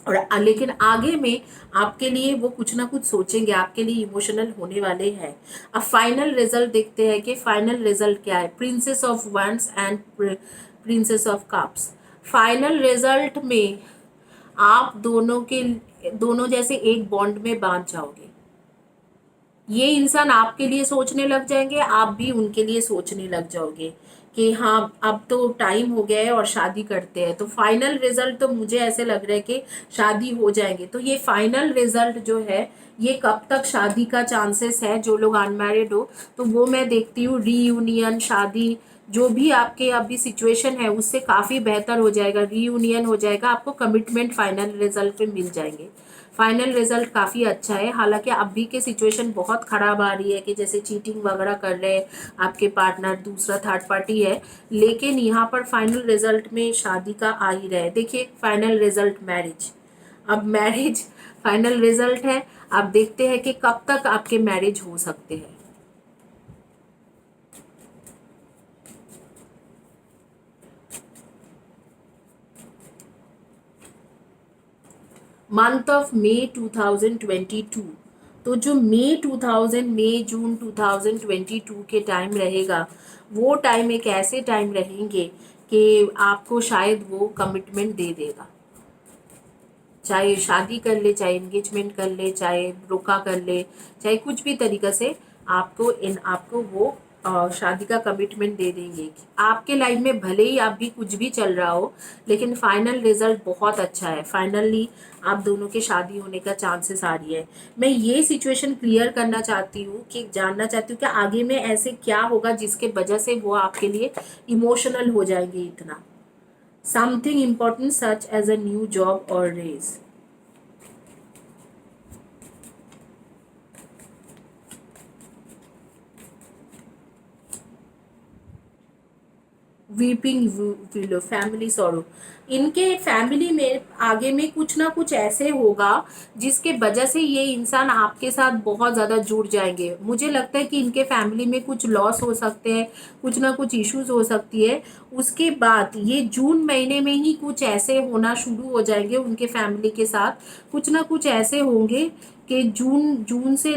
और लेकिन आगे में आपके लिए वो कुछ ना कुछ सोचेंगे, आपके लिए इमोशनल होने वाले हैं। अब फाइनल रिजल्ट देखते हैं कि फाइनल रिजल्ट क्या है। Princess of wands and princess of cups. Final result में आप दोनों जैसे एक बॉन्ड में बांध जाओगे। ये इंसान आपके लिए सोचने लग जाएंगे, आप भी उनके लिए सोचने लग जाओगे कि हाँ अब तो टाइम हो गया है और शादी करते हैं। तो फाइनल रिजल्ट तो मुझे ऐसे लग रहा है कि शादी हो जाएंगे। तो ये फाइनल रिजल्ट जो है ये कब तक शादी का चांसेस है, जो लोग अनमैरिड हो तो वो मैं देखती हूँ रीयूनियन, शादी जो भी आपके अभी सिचुएशन है उससे काफ़ी बेहतर हो जाएगा, रीयूनियन हो जाएगा, आपको कमिटमेंट फाइनल रिजल्ट पे मिल जाएंगे। फाइनल रिजल्ट काफ़ी अच्छा है। हालांकि अभी के सिचुएशन बहुत ख़राब आ रही है कि जैसे चीटिंग वगैरह कर रहे हैं आपके पार्टनर, दूसरा थर्ड पार्टी है, लेकिन यहाँ पर फाइनल रिजल्ट में शादी का आ ही रहा है। देखिए फाइनल रिजल्ट मैरिज। अब मैरिज फाइनल रिजल्ट है। अब देखते हैं कि कब तक आपके मैरिज हो सकते हैं। Month of May 2022। तो जो मई जून 2022 के टाइम रहेगा, वो टाइम एक ऐसे टाइम रहेंगे कि आपको शायद वो कमिटमेंट दे देगा। चाहे शादी कर ले, चाहे एंगेजमेंट कर ले, चाहे रोका कर ले, चाहे कुछ भी तरीक़ा से आपको वो शादी का कमिटमेंट दे देंगे। आपके लाइफ में भले ही आप भी कुछ भी चल रहा हो, लेकिन फाइनल रिजल्ट बहुत अच्छा है। फाइनली आप दोनों के शादी होने का चांसेस आ रही है। मैं ये सिचुएशन क्लियर करना चाहती हूँ, कि जानना चाहती हूँ कि आगे में ऐसे क्या होगा जिसके वजह से वो आपके लिए इमोशनल हो जाएंगे इतना। Something important such as a new job और raise. Weeping willow, family sorrow. इनके फैमिली में आगे में कुछ ना कुछ ऐसे होगा जिसके वजह से ये इंसान आपके साथ बहुत ज़्यादा जुड़ जाएंगे। मुझे लगता है कि इनके फैमिली में कुछ लॉस हो सकते हैं, कुछ ना कुछ इश्यूज हो सकती है। उसके बाद ये जून महीने में ही कुछ ऐसे होना शुरू हो जाएंगे उनके फैमिली के साथ। कुछ ना कुछ ऐसे होंगे कि जून से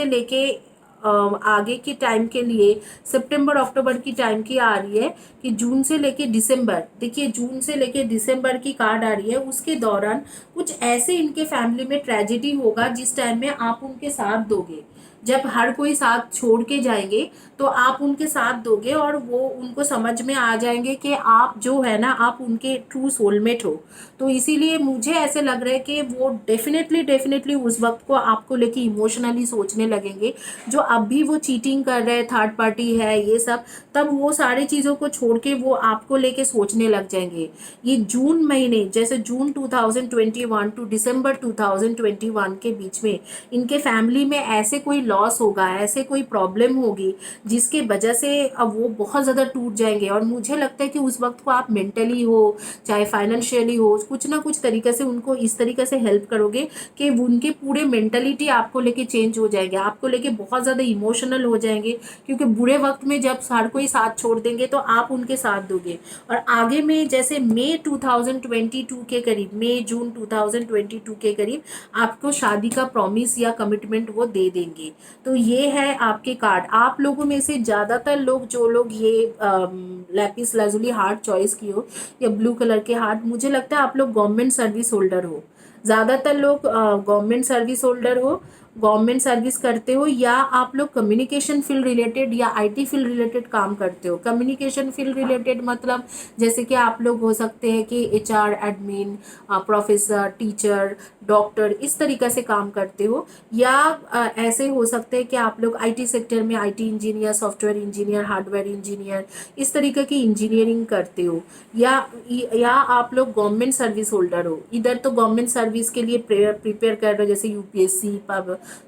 लेके आगे के टाइम के लिए, सितंबर अक्टूबर की टाइम की आ रही है कि जून से लेके दिसंबर, देखिए जून से लेके दिसंबर की कार्ड आ रही है। उसके दौरान कुछ ऐसे इनके फैमिली में ट्रेजेडी होगा जिस टाइम में आप उनके साथ दोगे। जब हर कोई साथ छोड़ के जाएंगे तो आप उनके साथ दोगे, और वो उनको समझ में आ जाएंगे कि आप जो है ना, आप उनके ट्रू सोलमेट हो। तो इसीलिए मुझे ऐसे लग रहा है कि वो डेफिनेटली डेफिनेटली उस वक्त को आपको लेके इमोशनली सोचने लगेंगे। जो अब भी वो चीटिंग कर रहे हैं, थर्ड पार्टी है ये सब, तब वो सारी चीज़ों को छोड़ के वो आपको लेके सोचने लग जाएंगे। ये जून महीने, जैसे जून 2021 टू दिसंबर 2021 के बीच में इनके फैमिली में ऐसे कोई लॉस होगा, ऐसे कोई प्रॉब्लम होगी जिसके वजह से अब वो बहुत ज़्यादा टूट जाएंगे। और मुझे लगता है कि उस वक्त को आप मेंटली हो चाहे फाइनेंशियली हो, कुछ ना कुछ तरीके से उनको इस तरीके से हेल्प करोगे कि उनके पूरे मेंटलिटी आपको लेके चेंज हो जाएंगे, आपको लेके बहुत ज़्यादा इमोशनल हो जाएंगे। क्योंकि बुरे वक्त में जब हर कोई साथ छोड़ देंगे तो आप उनके साथ दोगे। और आगे में जैसे मई 2022 के करीब, मई जून 2022 के करीब आपको शादी का प्रॉमिस या कमिटमेंट वो दे देंगे। तो ये है आपके कार्ड। आप लोगों में से ज़्यादातर लोग, जो लोग ये लैपिस लाजुली हार्ट चॉइस की हो या ब्लू कलर के हार्ट, मुझे लगता है आप लोग गवर्नमेंट सर्विस होल्डर हो। ज़्यादातर लोग गवर्नमेंट सर्विस होल्डर हो, गवर्नमेंट सर्विस करते हो, या आप लोग कम्युनिकेशन फील्ड रिलेटेड या आईटी फील्ड रिलेटेड काम करते हो। कम्युनिकेशन फील्ड रिलेटेड मतलब जैसे कि आप लोग हो सकते हैं कि HR, admin, professor, teacher, doctor, इस तरीके से काम करते हो। या ऐसे हो सकते हैं कि आप लोग आईटी सेक्टर में IT engineer, software engineer, hardware engineer, इस तरीके की इंजीनियरिंग करते हो। या आप लोग गवर्नमेंट सर्विस होल्डर हो। इधर तो गवर्नमेंट सर्विस के लिए प्रिपेयर कर रहे हो, जैसे यूपीएससी,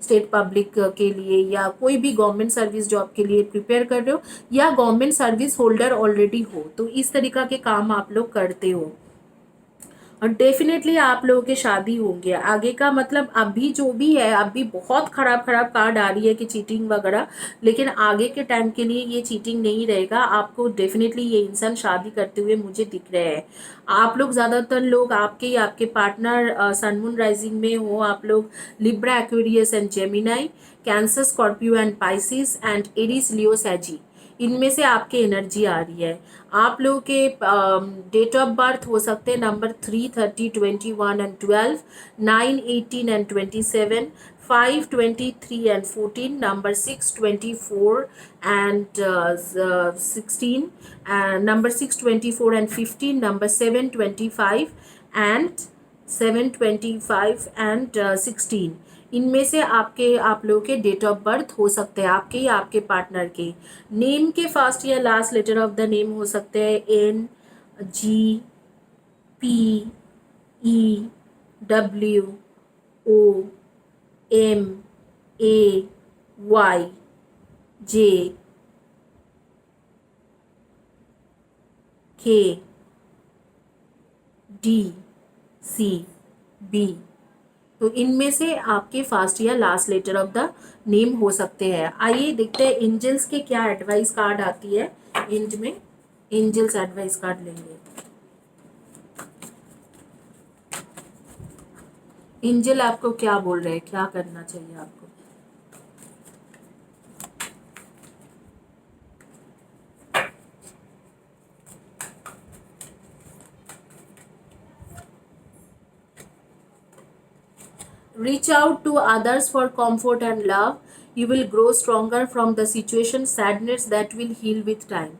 स्टेट पब्लिक के लिए, या कोई भी गवर्नमेंट सर्विस जॉब के लिए प्रिपेयर कर रहे हो, या गवर्नमेंट सर्विस होल्डर ऑलरेडी हो। तो इस तरीका के काम आप लोग करते हो। और डेफिनेटली आप लोगों की शादी होंगे। आगे का मतलब अभी जो भी है, अभी बहुत खराब खराब कार्ड आ रही है कि चीटिंग वगैरह, लेकिन आगे के टाइम के लिए ये चीटिंग नहीं रहेगा। आपको डेफिनेटली ये इंसान शादी करते हुए मुझे दिख रहे हैं। आप लोग ज़्यादातर लोग, आपके पार्टनर सन मून राइजिंग में हो, आप लोग Libra, Aquarius and Gemini, Cancer, Scorpio and Pisces and Aries, Leo, Sagi, इनमें से आपके एनर्जी आ रही है। आप लोगों के डेट ऑफ बर्थ हो सकते हैं number 3, 30, 21 and 12, 9, 18 and 27, 5, 23 and 14, number 6, 24 and 16, number 6, 24 and 15, number 7, 25 and 16। इनमें से आप लोगों के डेट ऑफ बर्थ हो सकते हैं, आपके या आपके पार्टनर के। नेम के फर्स्ट या last letter of the name हो सकते हैं N, G, P, E, W, O, M, A, Y, J, K, D, C, B. तो इनमें से आपके फर्स्ट या last letter of the name हो सकते हैं। आइए देखते हैं एंजल्स के क्या एडवाइस कार्ड आती है। एंड में एंजल्स एडवाइस कार्ड लेंगे। एंजल आपको क्या बोल रहे हैं, क्या करना चाहिए आपको? Reach out to others for comfort and love. You will grow stronger from the situation, sadness that will heal with time.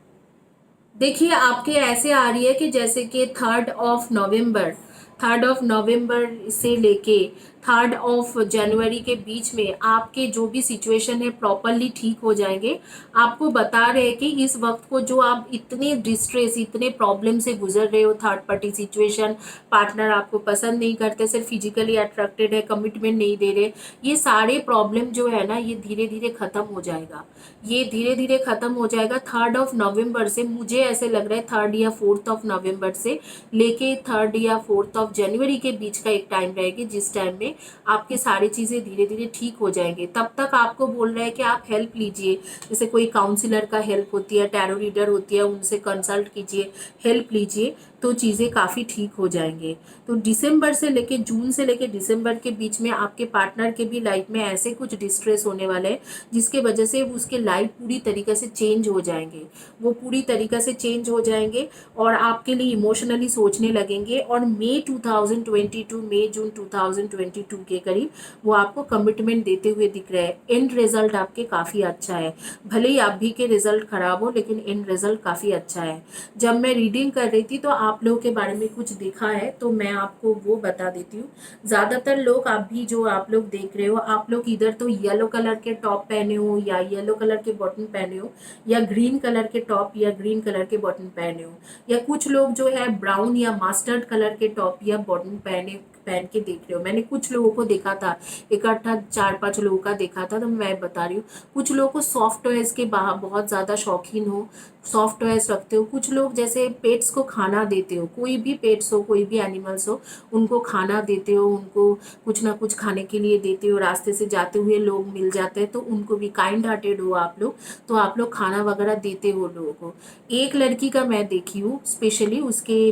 देखिए आपके ऐसे आ रही है कि जैसे कि 3 ऑफ नवंबर, 3 ऑफ नवंबर से लेके 3 ऑफ जनवरी के बीच में आपके जो भी सिचुएशन है प्रॉपरली ठीक हो जाएंगे। आपको बता रहे हैं कि इस वक्त को जो आप इतने डिस्ट्रेस, इतने प्रॉब्लम से गुजर रहे हो, थर्ड पार्टी सिचुएशन, पार्टनर आपको पसंद नहीं करते, सिर्फ फिजिकली अट्रैक्टेड है, कमिटमेंट नहीं दे रहे, ये सारे प्रॉब्लम जो है ना ये धीरे धीरे खत्म हो जाएगा। ये धीरे धीरे खत्म हो जाएगा 3 ऑफ नवंबर से। मुझे ऐसे लग रहा है 3 या 4 ऑफ नवंबर से लेके 3 या 4 ऑफ जनवरी के बीच का एक टाइम रहेगी, जिस टाइम में आपकी सारी चीज़ें धीरे धीरे ठीक हो जाएंगे। तब तक आपको बोल रहा है कि आप हेल्प लीजिए, जैसे कोई काउंसलर का हेल्प होती है, टैरो रीडर होती है, उनसे कंसल्ट कीजिए, हेल्प लीजिए, तो चीज़ें काफ़ी ठीक हो जाएंगे। तो दिसंबर से लेके, जून से लेके दिसंबर के बीच में आपके पार्टनर के भी लाइफ में ऐसे कुछ डिस्ट्रेस होने वाले हैं जिसके वजह से उसके लाइफ पूरी तरीके से चेंज हो जाएंगे। वो पूरी तरीके से चेंज हो जाएंगे और आपके लिए इमोशनली सोचने लगेंगे। और मई 2022, मई जून 2022 के करीब वो आपको कमिटमेंट देते हुए दिख रहे हैं। एंड रिजल्ट आपके काफ़ी अच्छा है, भले ही आप भी के रिजल्ट खराब हो, लेकिन एंड रिजल्ट काफ़ी अच्छा है। जब मैं रीडिंग कर रही थी तो आप लोगों के बारे में कुछ देखा है, तो मैं आपको वो बता देती हूँ। ज़्यादातर लोग, आप भी जो आप लोग देख रहे हो, आप लोग इधर तो येलो कलर के टॉप पहने हो या येलो कलर के बॉटम पहने हो, या ग्रीन कलर के टॉप या ग्रीन कलर के बॉटम पहने हो, या कुछ लोग जो है ब्राउन या मास्टर्ड कलर के टॉप या बॉटम पहन के देख रहे हो। मैंने कुछ लोगों को देखा था, इकट्ठा 4-5 लोगों का देखा था, तो मैं बता रही हूँ। कुछ लोगों को सॉफ्ट टॉयज के बहुत ज़्यादा शौकीन हो, सॉफ्ट टॉयज रखते हो। कुछ लोग जैसे पेट्स को खाना देते हो, कोई भी पेट्स हो, कोई भी एनिमल्स हो, उनको खाना देते हो, उनको कुछ ना कुछ खाने के लिए देते हो। रास्ते से जाते हुए लोग मिल जाते हैं तो उनको भी, काइंड हार्टेड हो आप लोग, तो आप लोग खाना वगैरह देते हो लोगों को। एक लड़की का मैं देखी हूँ, स्पेशली उसके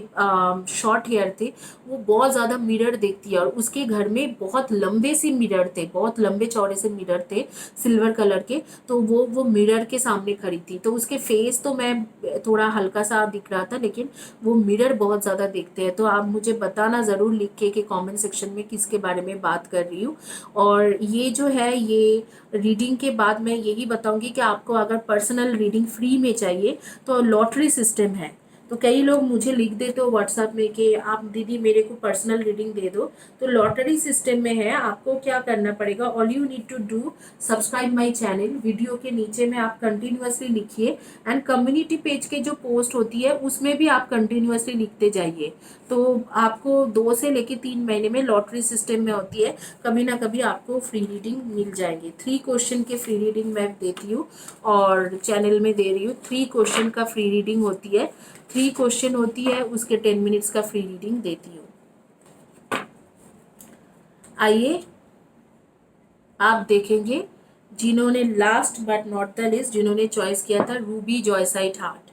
शॉर्ट हेयर थे, वो बहुत ज़्यादा मिरर देखती है, और उसके घर में बहुत लंबे से मिरर थे, बहुत लंबे चौड़े से मिरर थे, सिल्वर कलर के। तो वो मिरर के सामने खड़ी थी, तो उसके फेस तो मैं थोड़ा हल्का सा दिख रहा था, लेकिन वो मिरर बहुत ज़्यादा देखते हैं। तो आप मुझे बताना ज़रूर लिख के कि कमेंट सेक्शन में किसके बारे में बात कर रही हूँ। और ये जो है, ये रीडिंग के बाद मैं यही बताऊंगी कि आपको अगर पर्सनल रीडिंग फ्री में चाहिए तो लॉटरी सिस्टम है। तो कई लोग मुझे लिख देते हो व्हाट्सएप में कि आप दीदी मेरे को पर्सनल रीडिंग दे दो, तो लॉटरी सिस्टम में है। आपको क्या करना पड़ेगा, all you need to do, subscribe my channel. Video के नीचे में आप कंटिन्यूअसली लिखिए, एंड कम्युनिटी पेज के जो पोस्ट होती है उसमें भी आप कंटिन्यूअसली लिखते जाइए। तो आपको 2 से लेके 3 महीने में लॉटरी सिस्टम में होती है, कभी ना कभी आपको फ्री रीडिंग मिल जाएगी। 3 क्वेश्चन के फ्री रीडिंग मैं देती हूँ और चैनल में दे रही हूँ। 3 क्वेश्चन का फ्री रीडिंग होती है, 3 क्वेश्चन होती है, उसके 10 मिनट्स का फ्री रीडिंग देती हूँ। आइए आप देखेंगे, जिन्होंने last but not the list, जिन्होंने चॉइस किया था ruby zoisite heart.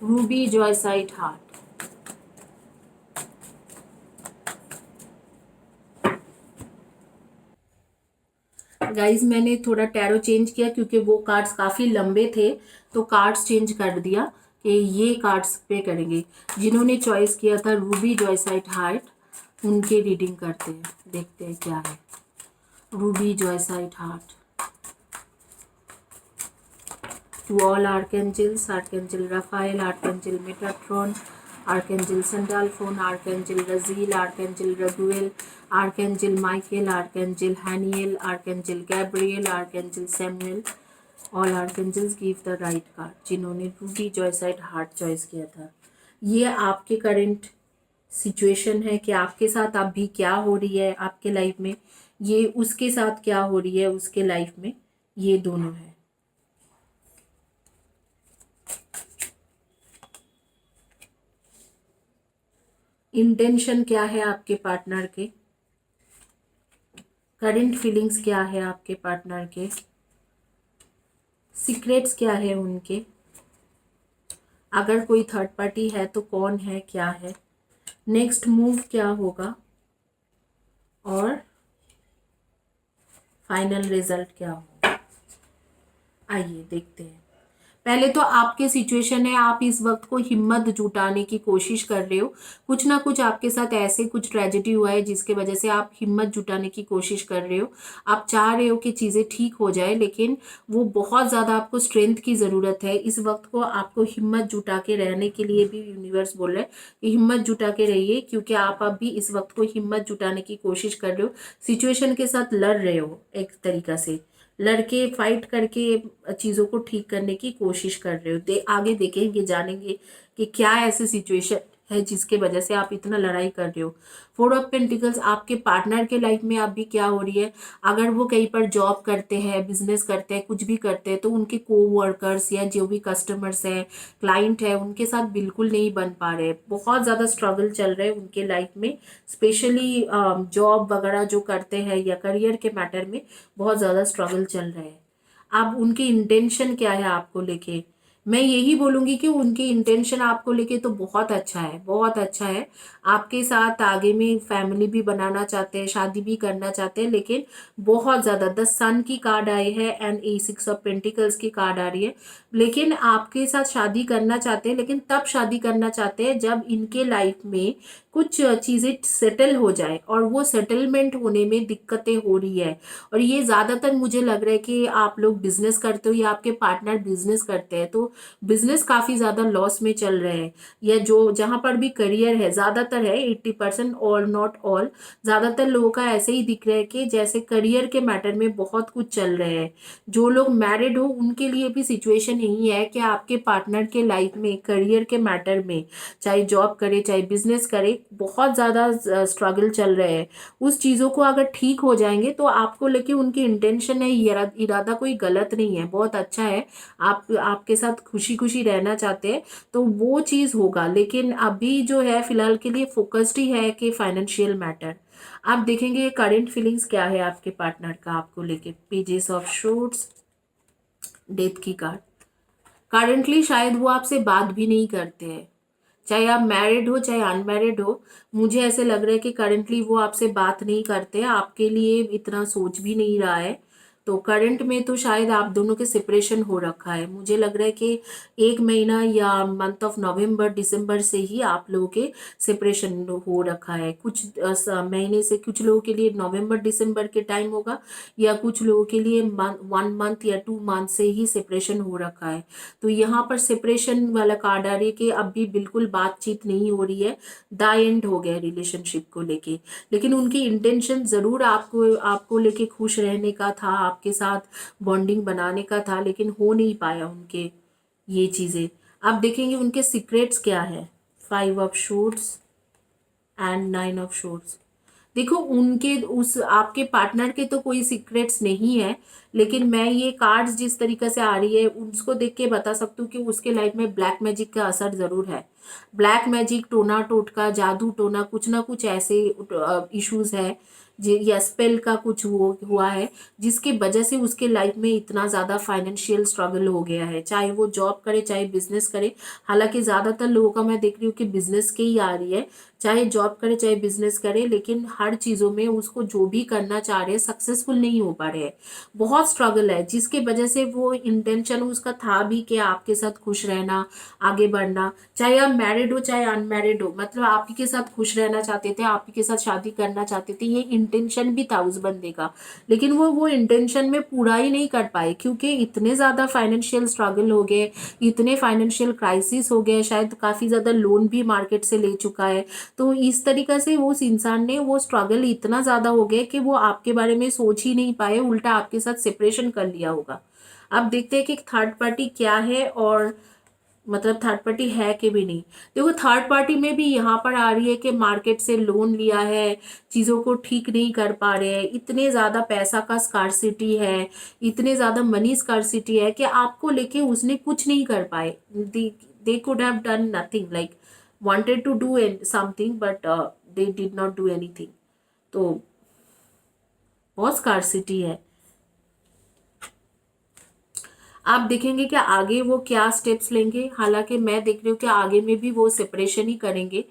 Ruby zoisite heart. Guys मैंने थोड़ा टैरो चेंज किया क्योंकि वो कार्ड्स काफ़ी लंबे थे, तो कार्ड्स चेंज कर दिया कि ये कार्ड्स पे करेंगे। जिन्होंने चॉइस किया था रूबी जॉयसाइट हार्ट, उनके रीडिंग करते हैं, देखते हैं क्या है। Ruby zoisite heart. To all archangels, archangel Raphael, archangel Metatron, archangel Sandalphon, archangel Raziel, archangel Raguel, archangel Michael, archangel Haniel, archangel Gabriel, archangel Samuel, all archangels give the right card. जिन्होंने रूबी जॉयसाइट हार्ट चॉइस किया था, ये आपके करंट सिचुएशन है कि आपके साथ अभी क्या हो रही है आपके लाइफ में, ये उसके साथ क्या हो रही है उसके लाइफ में, ये दोनों है। इंटेंशन क्या है आपके पार्टनर के, करंट फीलिंग्स क्या है आपके पार्टनर के, सीक्रेट्स क्या है उनके, अगर कोई थर्ड पार्टी है तो कौन है, क्या है, नेक्स्ट मूव क्या होगा, और फाइनल रिजल्ट क्या हो, आइए देखते हैं। पहले तो आपके सिचुएशन है, आप इस वक्त को हिम्मत जुटाने की कोशिश कर रहे हो। कुछ ना कुछ आपके साथ ऐसे कुछ ट्रेजेडी हुआ है जिसके वजह से आप हिम्मत जुटाने की कोशिश कर रहे हो। आप चाह रहे हो कि चीज़ें ठीक हो जाए, लेकिन वो बहुत ज़्यादा आपको स्ट्रेंथ की ज़रूरत है। इस वक्त को आपको हिम्मत जुटा के रहने के लिए भी यूनिवर्स बोल रहा है कि हिम्मत जुटा के रहिए, क्योंकि आप अभी इस वक्त को हिम्मत जुटाने की कोशिश कर रहे हो। सिचुएशन के साथ लड़ रहे हो, एक तरीका से लड़के फाइट करके चीज़ों को ठीक करने की कोशिश कर रहे हो। आगे देखेंगे, जानेंगे कि क्या ऐसी सिचुएशन है जिसके वजह से आप इतना लड़ाई कर रहे हो। 4 ऑफ पेंटिकल्स आपके पार्टनर के लाइफ में अभी क्या हो रही है, अगर वो कहीं पर जॉब करते हैं, बिजनेस करते हैं, कुछ भी करते हैं, तो उनके को वर्कर्स या जो भी कस्टमर्स हैं, क्लाइंट है, उनके साथ बिल्कुल नहीं बन पा रहे। बहुत ज़्यादा स्ट्रगल चल रहे हैं उनके लाइफ में, स्पेशली जॉब वगैरह जो करते हैं या करियर के मैटर में बहुत ज़्यादा स्ट्रगल चल रहा है। अब उनकी इंटेंशन क्या है आपको लेके, मैं यही बोलूँगी कि उनकी इंटेंशन आपको लेके तो बहुत अच्छा है, बहुत अच्छा है। आपके साथ आगे में फैमिली भी बनाना चाहते हैं, शादी भी करना चाहते हैं, लेकिन बहुत ज़्यादा द सन की कार्ड आई है एंड A6 ऑफ पेंटिकल्स की कार्ड आ रही है। लेकिन आपके साथ शादी करना चाहते हैं, लेकिन तब शादी करना चाहते हैं जब इनके लाइफ में कुछ चीज़ें सेटल हो जाए, और वो सेटलमेंट होने में दिक्कतें हो रही है। और ये ज़्यादातर मुझे लग रहा है कि आप लोग बिजनेस करते हो या आपके पार्टनर बिजनेस करते हैं, तो बिजनेस काफ़ी ज़्यादा लॉस में चल रहे हैं। या जो जहाँ पर भी करियर है, ज़्यादातर है 80% और नॉट ऑल, ज़्यादातर लोगों का ऐसे ही दिख रहा है कि जैसे करियर के मैटर में बहुत कुछ चल रहे हैं। जो लोग मैरिड हो उनके लिए भी सिचुएशन यही है कि आपके पार्टनर के लाइफ में करियर के मैटर में, चाहे जॉब करे चाहे बिजनेस करे, बहुत ज़्यादा स्ट्रगल चल रहे हैं। उस चीज़ों को अगर ठीक हो जाएंगे तो आपको लेके उनकी इंटेंशन है, इरादा कोई गलत नहीं है, बहुत अच्छा है। आप आपके साथ खुशी खुशी रहना चाहते हैं, तो वो चीज़ होगा। लेकिन अभी जो है फिलहाल के लिए फोकस्ड ही है कि फाइनेंशियल मैटर। आप देखेंगे करंट फीलिंग्स क्या है आपके पार्टनर का आपको लेके। पेजेस ऑफ शॉर्ट्स, डेथ की कार्ड। करंटली शायद वो आपसे बात भी नहीं करते हैं, चाहे आप मैरिड हो चाहे अनमैरिड हो। मुझे ऐसे लग रहा है कि करंटली वो आपसे बात नहीं करते, आपके लिए इतना सोच भी नहीं रहा है। तो करंट में तो शायद आप दोनों के सेपरेशन हो रखा है। मुझे लग रहा है कि 1 महीना या मंथ ऑफ नवंबर दिसंबर से ही आप लोगों के सेपरेशन हो रखा है। कुछ महीने से कुछ लोगों के लिए नवंबर दिसंबर के टाइम होगा, या कुछ लोगों के लिए 1 मंथ या 2 मंथ से ही सेपरेशन हो रखा है। तो यहाँ पर सेपरेशन वाला कार्ड आ रही है कि अभी बिल्कुल बातचीत नहीं हो रही है, द एंड हो गया रिलेशनशिप को लेके। लेकिन उनकी इंटेंशन ज़रूर आपको आपको लेके खुश रहने का था, आपके साथ बॉन्डिंग बनाने का था, लेकिन हो नहीं पाया उनके ये चीज़ें। आप देखेंगे उनके सीक्रेट्स क्या है। 5 of shoots and 9 of shoots. देखो उनके उस आपके पार्टनर के तो कोई सीक्रेट्स नहीं है, लेकिन मैं ये कार्ड्स जिस तरीके से आ रही है उसको देख के बता सकती हूँ कि उसके लाइफ में ब्लैक मैजिक का असर ज़रूर है। ब्लैक मैजिक, टोना टोटका, जादू टोना, कुछ ना कुछ ऐसे इश्यूज है या स्पेल का कुछ हुआ है जिसकी वजह से उसके लाइफ में इतना ज़्यादा फाइनेंशियल स्ट्रगल हो गया है, चाहे वो जॉब करे चाहे बिजनेस करे। हालांकि ज़्यादातर लोगों का मैं देख रही हूँ कि बिजनेस के ही आ रही है, चाहे जॉब करे चाहे बिजनेस करे, लेकिन हर चीज़ों में उसको जो भी करना चाह रहे हैं सक्सेसफुल नहीं हो पा रहे हैं। बहुत स्ट्रगल है जिसकी वजह से वो इंटेंशन उसका था भी कि आपके साथ खुश रहना, आगे बढ़ना, चाहे आप मैरिड हो चाहे अनमैरिड हो, मतलब आप ही के साथ खुश रहना चाहते थे, आप ही के साथ शादी करना चाहते थे, ये इंटेंशन भी था उस बंदे का। लेकिन वो इंटेंशन में पूरा ही नहीं कर पाए, क्योंकि इतने ज़्यादा फाइनेंशियल स्ट्रगल हो गए, इतने फाइनेंशियल क्राइसिस हो गए, शायद काफ़ी ज़्यादा लोन भी मार्केट से ले चुका है। तो इस तरीके से उस इंसान ने वो स्ट्रगल इतना ज़्यादा हो गया कि वो आपके बारे में सोच ही नहीं पाए, उल्टा आपके साथ सेपरेशन कर लिया होगा। अब देखते हैं कि थर्ड पार्टी क्या है, और मतलब थर्ड पार्टी है कि भी नहीं। देखो थर्ड पार्टी में भी यहाँ पर आ रही है कि मार्केट से लोन लिया है, चीज़ों को ठीक नहीं कर पा रहे हैं, इतने ज़्यादा पैसा का स्कार्सिटी है, इतने ज़्यादा मनी स्कार्सिटी है कि आपको लेके उसने कुछ नहीं कर पाए। They could have done nothing, like wanted to do something but they did not do anything। तो बहुत स्कार्सिटी है। आप देखेंगे कि आगे वो क्या स्टेप्स लेंगे। हालांकि मैं देख रही हूँ कि आगे में भी वो सेपरेशन ही करेंगे,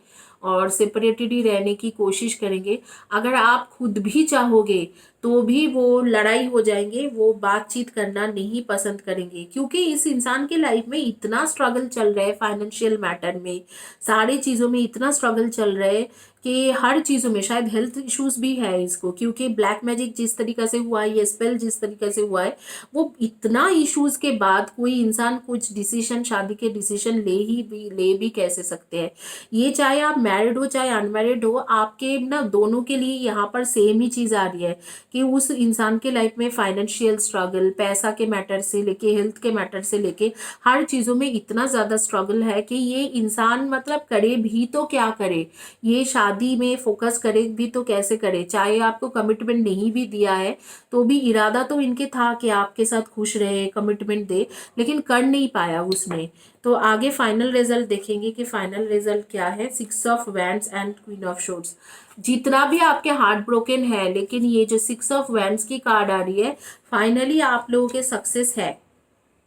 और सेपरेटेड ही रहने की कोशिश करेंगे। अगर आप खुद भी चाहोगे तो भी वो लड़ाई हो जाएंगे, वो बातचीत करना नहीं पसंद करेंगे, क्योंकि इस इंसान के लाइफ में इतना स्ट्रगल चल रहा है, फाइनेंशियल मैटर में, सारी चीज़ों में इतना स्ट्रगल चल रहा है कि हर चीज़ों में शायद हेल्थ इश्यूज भी है इसको, क्योंकि ब्लैक मैजिक जिस तरीके से हुआ है, ये स्पेल जिस तरीके से हुआ है, वो इतना इश्यूज के बाद कोई इंसान कुछ डिसीजन, शादी के डिसीजन ले भी कैसे सकते हैं। ये चाहे आप मैरिड हो चाहे अनमैरिड हो, आपके ना दोनों के लिए यहाँ पर सेम ही चीज़ आ रही है कि उस इंसान के लाइफ में फाइनेंशियल स्ट्रगल, पैसा के मैटर से लेके हेल्थ के मैटर से लेके हर चीज़ों में इतना ज़्यादा स्ट्रगल है कि ये इंसान मतलब करे भी तो क्या करे, ये शादी में फोकस करे भी तो कैसे करे। चाहे आपको कमिटमेंट नहीं भी दिया है तो भी इरादा तो इनके था कि आपके साथ खुश रहे, कमिटमेंट दे, लेकिन कर नहीं पाया उसने। तो आगे फाइनल रिजल्ट देखेंगे कि फाइनल रिजल्ट क्या है। 6 of wands and queen of shorts, जितना भी आपके हार्ट ब्रोकन है, लेकिन ये जो 6 ऑफ वैंड्स की कार्ड आ रही है, फाइनली आप लोगों के सक्सेस है।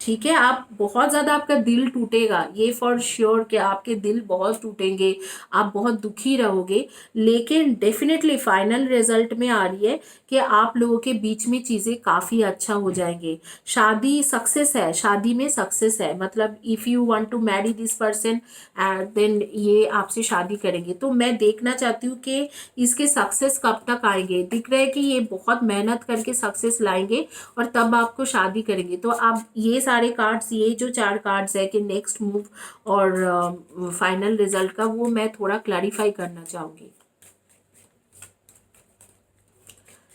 ठीक है, आप बहुत ज़्यादा, आपका दिल टूटेगा, ये फॉर श्योर कि आपके दिल बहुत टूटेंगे, आप बहुत दुखी रहोगे, लेकिन डेफिनेटली फाइनल रिजल्ट में आ रही है कि आप लोगों के बीच में चीज़ें काफ़ी अच्छा हो जाएंगे। शादी सक्सेस है, शादी में सक्सेस है, मतलब if you want to marry this person then ये आपसे शादी करेंगे। तो मैं देखना चाहती हूँ कि इसके सक्सेस कब तक आएंगे। दिख रहा है कि ये बहुत मेहनत करके सक्सेस लाएंगे और तब आपको शादी करेंगे। तो आप ये सारे कार्ड्स, ये जो 4 कार्ड्स है कि नेक्स्ट मूव और फाइनल रिजल्ट का, वो मैं थोड़ा क्लैरिफाई करना चाहूँगी।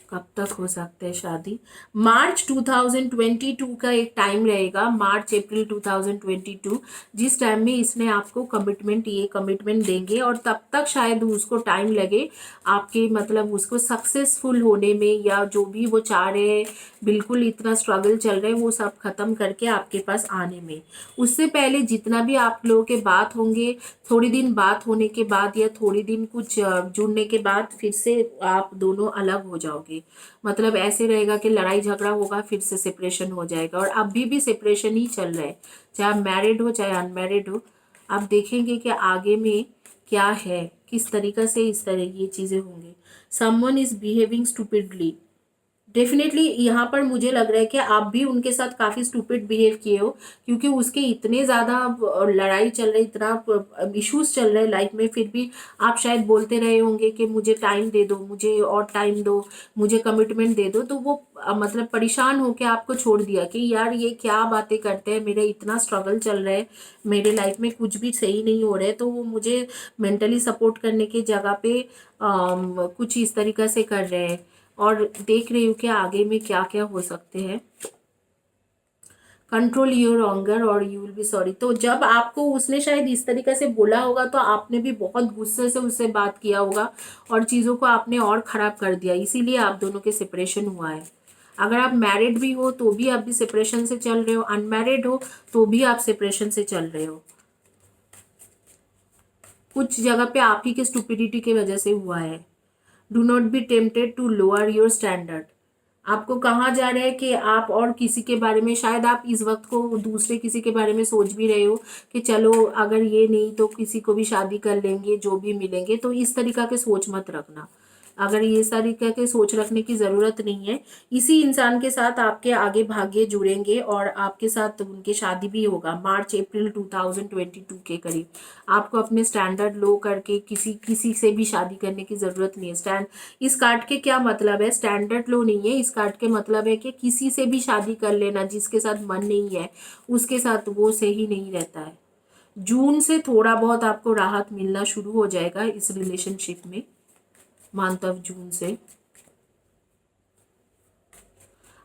कब तक हो सकता है शादी? मार्च 2022 का एक टाइम रहेगा, मार्च अप्रैल 2022, जिस टाइम में इसने आपको कमिटमेंट, ये कमिटमेंट देंगे, और तब तक शायद उसको टाइम लगे आपके, मतलब उसको सक्सेसफुल होने में, या जो भी वो चाह रहे हैं, बिल्कुल इतना स्ट्रगल चल रहा है वो सब खत्म करके आपके पास आने में। उससे पहले जितना भी आप लोगों के बात होंगे, थोड़ी दिन बात होने के बाद या थोड़ी दिन कुछ जुड़ने के बाद फिर से आप दोनों अलग हो जाओगे। मतलब ऐसे रहेगा कि लड़ाई झगड़ा होगा, फिर से सेपरेशन हो जाएगा, और अभी भी सेपरेशन ही चल रहा है, चाहे आप मैरिड हो चाहे अनमैरिड हो। आप देखेंगे कि आगे में क्या है, किस तरीके से इस तरह ये चीज़ें होंगी। Someone is behaving stupidly, definitely यहाँ पर मुझे लग रहा है कि आप भी उनके साथ काफ़ी स्टूपिड बिहेव किए हो, क्योंकि उसके इतने ज़्यादा लड़ाई चल रही, इतना इश्यूज चल रहे लाइफ में, फिर भी आप शायद बोलते रहे होंगे कि मुझे टाइम दे दो, मुझे और टाइम दो, मुझे कमिटमेंट दे दो। तो वो मतलब परेशान होकर आपको छोड़ दिया कि यार ये क्या बातें करते हैं, मेरा इतना स्ट्रगल चल रहा है, मेरे लाइफ में कुछ भी सही नहीं हो रहा है। तो वो मुझे मेंटली सपोर्ट करने की जगह पे कुछ इस तरीक़े से कर रहे हैं, और देख रही हूँ कि आगे में क्या क्या हो सकते हैं। कंट्रोल योर ऑन्गर और यू विल बी सॉरी, तो जब आपको उसने शायद इस तरीके से बोला होगा तो आपने भी बहुत गुस्से से उससे बात किया होगा, और चीज़ों को आपने और ख़राब कर दिया, इसीलिए आप दोनों के सेपरेशन हुआ है। अगर आप मैरिड भी हो तो भी आप भी सेपरेशन से चल रहे हो, अनमैरिड हो तो भी आप सेपरेशन से चल रहे हो। कुछ जगह पे आप ही के स्टुपिडिटी की वजह से हुआ है। Do not be tempted to lower your standard, आपको कहा जा रहा है कि आप और किसी के बारे में, शायद आप इस वक्त को दूसरे किसी के बारे में सोच भी रहे हो कि चलो अगर ये नहीं तो किसी को भी शादी कर लेंगे, जो भी मिलेंगे। तो इस तरीका के सोच मत रखना, अगर ये सारी के सोच रखने की ज़रूरत नहीं है। इसी इंसान के साथ आपके आगे भाग्य जुड़ेंगे और आपके साथ उनकी शादी भी होगा मार्च अप्रैल 2022 के करीब। आपको अपने स्टैंडर्ड लो करके किसी किसी से भी शादी करने की ज़रूरत नहीं है। इस कार्ड के क्या मतलब है? स्टैंडर्ड लो नहीं है, इस कार्ड के मतलब है कि किसी से भी शादी कर लेना, जिसके साथ मन नहीं है उसके साथ वो सही नहीं रहता है। जून से थोड़ा बहुत आपको राहत मिलना शुरू हो जाएगा इस रिलेशनशिप में, मंथ ऑफ जून से।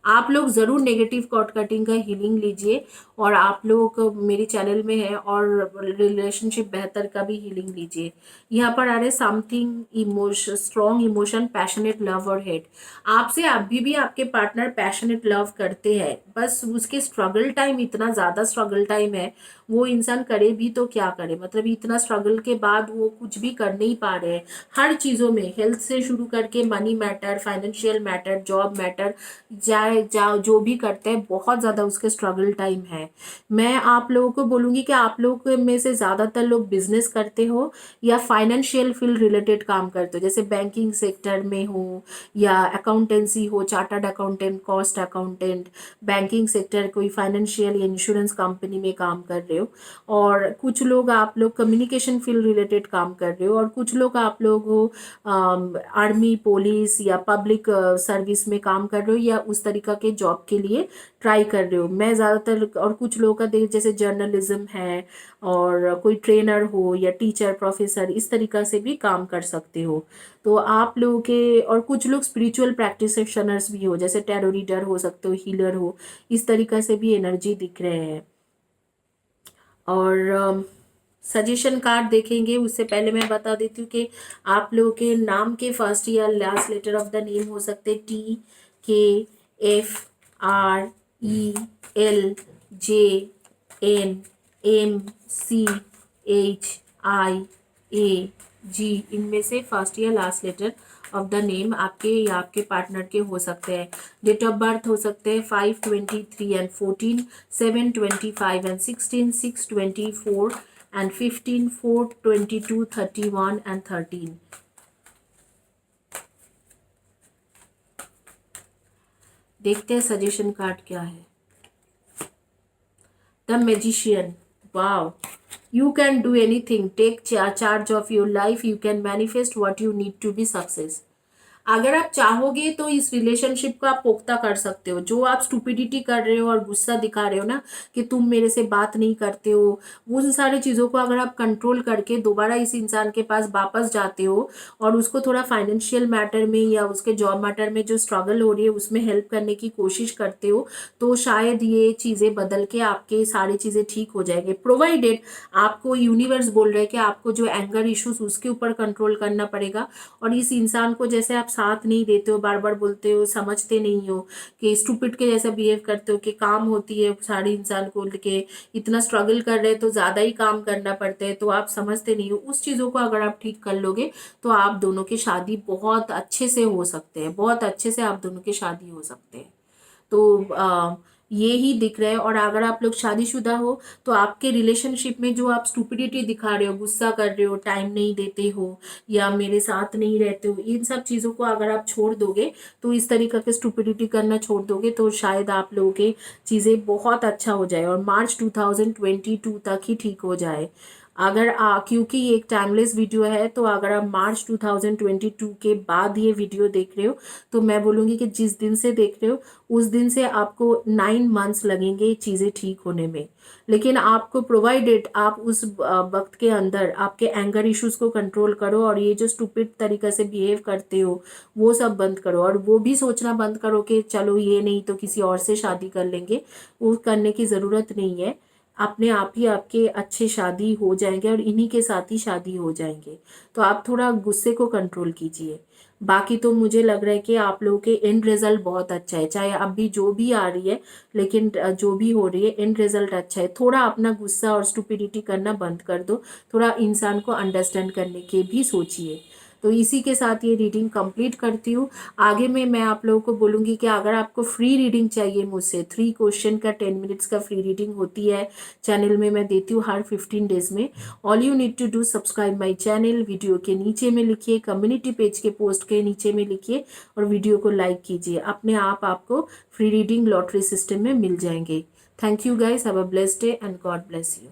आप लोग ज़रूर नेगेटिव कॉर्ड कटिंग का हीलिंग लीजिए, और आप लोग मेरे चैनल में है, और रिलेशनशिप बेहतर का भी हीलिंग लीजिए। यहाँ पर आ रहे something emotion, strong emotion, passionate love और हेट। आपसे अभी भी आपके पार्टनर पैशनेट लव करते हैं, बस उसके स्ट्रगल टाइम, इतना ज़्यादा स्ट्रगल टाइम है, वो इंसान करे भी तो क्या करे, मतलब इतना स्ट्रगल के बाद वो कुछ भी कर नहीं पा रहे हैं। हर चीज़ों में, हेल्थ से शुरू करके money matter, financial matter, job matter, चाहे है जो भी करते हैं बहुत ज़्यादा उसके स्ट्रगल टाइम है। मैं आप लोगों को बोलूँगी कि आप लोग में से ज़्यादातर लोग बिजनेस करते हो या फाइनेंशियल फील्ड रिलेटेड काम करते हो, जैसे बैंकिंग सेक्टर में हो या अकाउंटेंसी हो, chartered accountant, cost accountant, banking sector, कोई फाइनेंशियल इंश्योरेंस कंपनी में काम कर रहे हो, और कुछ लोग आप लोग कम्युनिकेशन फील्ड रिलेटेड काम कर रहे हो, और कुछ लोग आप लोग हो आर्मी, पुलिस या पब्लिक सर्विस में काम कर रहे हो या उस तरीका के जॉब के लिए ट्राई कर रहे हो। मैं ज़्यादातर, और कुछ लोगों का देख जैसे जर्नलिज्म है, और कोई ट्रेनर हो या टीचर, प्रोफेसर, इस तरीका से भी काम कर सकते हो। तो आप लोगों के, और कुछ लोग स्पिरिचुअल प्रैक्टिशनर्स भी हो, जैसे टैरो रीडर हो सकते हो, हीलर हो, इस तरीका से भी एनर्जी दिख रहे हैं। और सजेशन कार्ड देखेंगे उससे पहले मैं बता देती हूँ कि आप लोगों के नाम के फर्स्ट या last letter of the name हो सकते TKFRELJNMCHIAG, इनमें से फर्स्ट या last letter of the name आपके या आपके पार्टनर के हो सकते हैं। डेट ऑफ बर्थ हो सकते हैं 5/23 and 14, 7/25 and 16, 6/24 and 15, 4/22, 31 and 13। देखते हैं सजेशन कार्ड क्या है। The magician, wow, you can do anything, take charge of your life, you can manifest what you need to be success। अगर आप चाहोगे तो इस रिलेशनशिप को आप पुख्ता कर सकते हो। जो आप स्टुपिडिटी कर रहे हो और गुस्सा दिखा रहे हो ना कि तुम मेरे से बात नहीं करते हो, वो सारी चीज़ों को अगर आप कंट्रोल करके दोबारा इस इंसान के पास वापस जाते हो और उसको थोड़ा फाइनेंशियल मैटर में या उसके जॉब मैटर में जो स्ट्रगल हो रही है उसमें हेल्प करने की कोशिश करते हो, तो शायद ये चीज़ें बदल के आपके सारी चीज़ें ठीक हो जाएंगे। प्रोवाइडेड आपको यूनिवर्स बोल रहे हैं कि आपको जो एंगर इश्यूज उसके ऊपर कंट्रोल करना पड़ेगा, और इस इंसान को जैसे आप साथ नहीं देते हो, बार बार बोलते हो, समझते नहीं हो, कि स्टूपिड के जैसा बिहेव करते हो, कि काम होती है सारे इंसान को लेके, इतना स्ट्रगल कर रहे हैं तो ज़्यादा ही काम करना पड़ता है, तो आप समझते नहीं हो। उस चीज़ों को अगर आप ठीक कर लोगे तो आप दोनों की शादी बहुत अच्छे से हो सकते हैं, बहुत अच्छे से आप दोनों की शादी हो सकते हैं। तो ये ही दिख रहा है। और अगर आप लोग शादीशुदा हो तो आपके रिलेशनशिप में जो आप स्टुपिडिटी दिखा रहे हो, गुस्सा कर रहे हो, टाइम नहीं देते हो या मेरे साथ नहीं रहते हो, इन सब चीज़ों को अगर आप छोड़ दोगे, तो इस तरीके के स्टुपिडिटी करना छोड़ दोगे, तो शायद आप लोगों के चीज़ें बहुत अच्छा हो जाए और मार्च 2022 तक ही ठीक हो जाए। अगर क्योंकि ये एक टाइमलेस वीडियो है, तो अगर आप मार्च 2022 के बाद ये वीडियो देख रहे हो, तो मैं बोलूँगी कि जिस दिन से देख रहे हो उस दिन से आपको 9 मंथ्स लगेंगे चीज़ें ठीक होने में। लेकिन आपको प्रोवाइडेड आप उस वक्त के अंदर आपके एंगर इश्यूज को कंट्रोल करो, और ये जो स्टूपिड तरीके से बिहेव करते हो वो सब बंद करो, और वो भी सोचना बंद करो कि चलो ये नहीं तो किसी और से शादी कर लेंगे। वो करने की ज़रूरत नहीं है। अपने आप ही आपके अच्छे शादी हो जाएंगे और इन्हीं के साथ ही शादी हो जाएंगे। तो आप थोड़ा गुस्से को कंट्रोल कीजिए। बाकी तो मुझे लग रहा है कि आप लोगों के एंड रिजल्ट बहुत अच्छा है, चाहे अभी जो भी आ रही है, लेकिन जो भी हो रही है एंड रिजल्ट अच्छा है। थोड़ा अपना गुस्सा और स्टुपिडिटी करना बंद कर दो, थोड़ा इंसान को अंडरस्टैंड करने के भी सोचिए। तो इसी के साथ ये रीडिंग कंप्लीट करती हूँ। आगे में मैं आप लोगों को बोलूँगी कि अगर आपको फ्री रीडिंग चाहिए मुझसे, 3 क्वेश्चन का 10 मिनट्स का फ्री रीडिंग होती है चैनल में, मैं देती हूँ हर 15 डेज में। All you need to do subscribe my channel, video के नीचे में लिखिए, कम्युनिटी पेज के पोस्ट के नीचे में लिखिए और वीडियो को लाइक कीजिए। अपने आप आपको फ्री रीडिंग लॉटरी सिस्टम में मिल जाएंगे। Thank you guys, have a blessed day and God bless you.